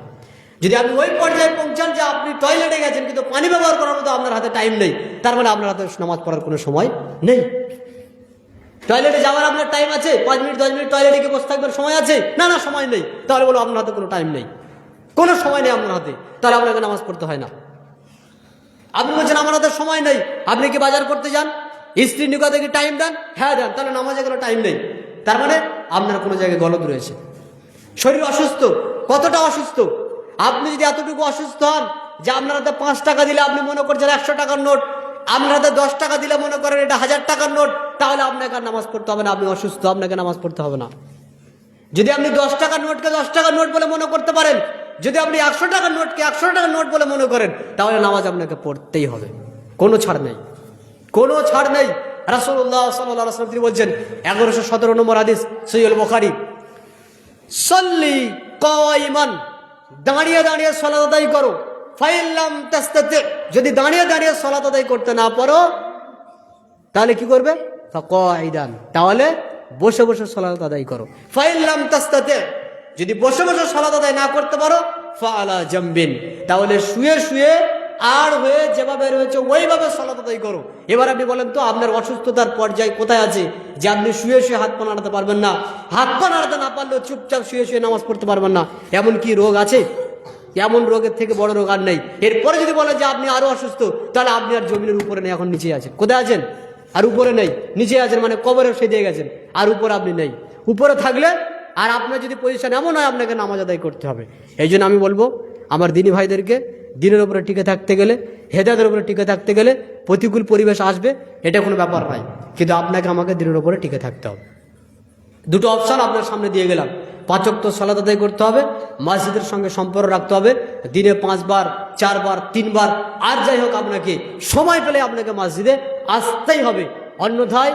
যদি আপনি ওই পর্যায়ে পৌঁছান যে আপনি টয়লেটে গেছেন কিন্তু পানি ব্যবহার করার মতো আপনার হাতে টাইম নেই, তার মানে আপনার হাতে নামাজ পড়ার কোনো সময় নেই। টয়লেটে যাওয়ার আপনার টাইম আছে, 5 মিনিট 10 মিনিট টয়লেটে গিয়ে বসে থাকবার সময় আছে? না, সময় নেই। তাহলে বলো আপনার হাতে কোনো টাইম নেই, কোনো সময় নেই আপনার হাতে, তাহলে আপনাকে নামাজ পড়তে হয় না। আপনি বলছেন আমার হাতে সময় নেই, আপনি কি বাজার করতে যান, স্ত্রী নিকটে কি টাইম দেন? হ্যাঁ দেন, তাহলে নামাজে কোনো টাইম নেই। তার মানে আপনার কোনো জায়গায় গলদ রয়েছে। শরীর অসুস্থ, কতটা অসুস্থ? আপনি যদি এতটুকু অসুস্থ হন যে আপনার হাতে 5 টাকা দিলে আপনি মনে করছেন 100 টাকার নোট, আপনার হাতে 10 টাকা দিলে মনে করেন এটা 1000 টাকার নোট, তাহলে আপনাকে আর নামাজ পড়তে হবে না। আপনি অসুস্থ, আপনাকে নামাজ পড়তে হবে না। যদি আপনি 10 টাকার নোটকে 10 টাকার নোট বলে মনে করতে পারেন, যদি আপনি 100 টাকার নোটকে 100 টাকার নোট বলে মনে করেন, তাহলে নামাজ আপনাকে পড়তেই হবে, কোনো ছাড় নেই, কোনো ছাড় নেই। রাসূলুল্লাহ সাল্লাল্লাহু আলাইহি ওয়াসাল্লাম তিনি বলছেন, 1117 নম্বর হাদিস, সহিহ বুখারী, সল্লি কায়িমান, দাঁড়িয়ে দাঁড়িয়ে সালাত আদায় করো। ফাইল্লাম তাস্তাতি, যদি দাঁড়িয়ে দাঁড়িয়ে সালাত আদায় করতে না পারো, তাহলে কি করবে? ফাকাইদান, তাহলে বসে বসে সালাত আদায় করো। ফাইল্লাম তাস্তাতি, যদি বসে বসে সালাত আদায় না করতে পারো, ফাআলা জামবিন, তাহলে শুয়ে শুয়ে আর হয়ে যেভাবে রয়েছে ওইভাবে সালাত আদায় করো। এবার আপনি বলেন তো আপনার অসুস্থতার পর্যায় কোথায় আছে যে আপনি শুয়ে শুয়ে হাত পা নাড়াতে পারবেন না? হাত পা নাড়াতে না পারলেও চুপচাপ শুয়ে শুয়ে নামাজ পড়তে পারবেন না, এমন কি রোগ আছে? এমন রোগের থেকে বড় রোগ আর নেই। এরপরে যদি বলেন যে আপনি আরো অসুস্থ, তাহলে আপনি আর জমিনের উপরে নেই, এখন নিচে আছেন। কোথায় আছেন? আর উপরে নেই, নিচে আছেন, মানে কবরে সেজে গেছেন, আর উপরে আপনি নেই। উপরে থাকলে আর আপনার যদি পজিশন এমন হয়, আপনাকে নামাজ আদায় করতে হবে। এই জন্য আমি বলবো আমার দিনী ভাইদেরকে, দিনের উপরে টিকে থাকতে গেলে, হেদায়েতের উপরে টিকে থাকতে গেলে প্রতিকূল পরিবেশ আসবে, এটা কোনো ব্যাপার নয়, কিন্তু আপনাকে আমাকে দিনের উপরে টিকে থাকতে হবে। দুটো অপশন আপনার সামনে দিয়ে গেলাম। 5 ওয়াক্ত সালাত আদায় করতে হবে, মসজিদের সঙ্গে সম্পর্ক রাখতে হবে, দিনে 5 বার 4 বার 3 বার, আর যাই হোক আপনাকে সময় পেলে আপনাকে মসজিদে আসতেই হবে। অন্যথায়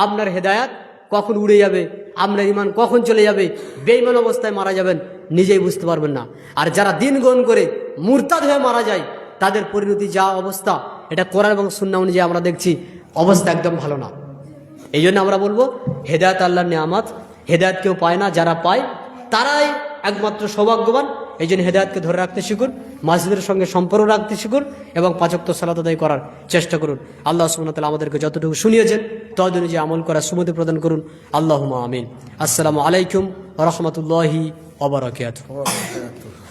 আপনার হেদায়েত কখন উড়ে যাবে, আপনার ইমান কখন চলে যাবে, বেঈমান অবস্থায় মারা যাবেন, নিজেই বুঝতে পারবেন না। আর যারা দিন গ্রহণ করে মুরতাদ হয়ে মারা যায়, তাদের পরিণতি যা অবস্থা, এটা কোরআন এবং সুন্নাহ অনুযায়ী আমরা দেখছি, অবস্থা একদম ভালো না। এই জন্য আমরা বলবো হেদায়েত আল্লাহর নিয়ামত, হেদায়েত কেউ পায় না, যারা পায় তারাই একমাত্র সৌভাগ্যবান। এই জন্য হেদায়েতকে ধরে রাখতে শিখুন, মসজিদের সঙ্গে সম্পর্ক রাখতে শিখুন এবং 5 ওয়াক্ত সালাত আদায় করার চেষ্টা করুন। আল্লাহ সুবহানাহু ওয়া তাআলা আমাদেরকে যতটুকু শুনিয়েছেন তদ অনুযায়ী আমল করার সুমতি প্রদান করুন। আল্লাহুম্মা আমিন। আসসালামু আলাইকুম ওয়া রাহমাতুল্লাহি ওয়া বারাকাতুহু।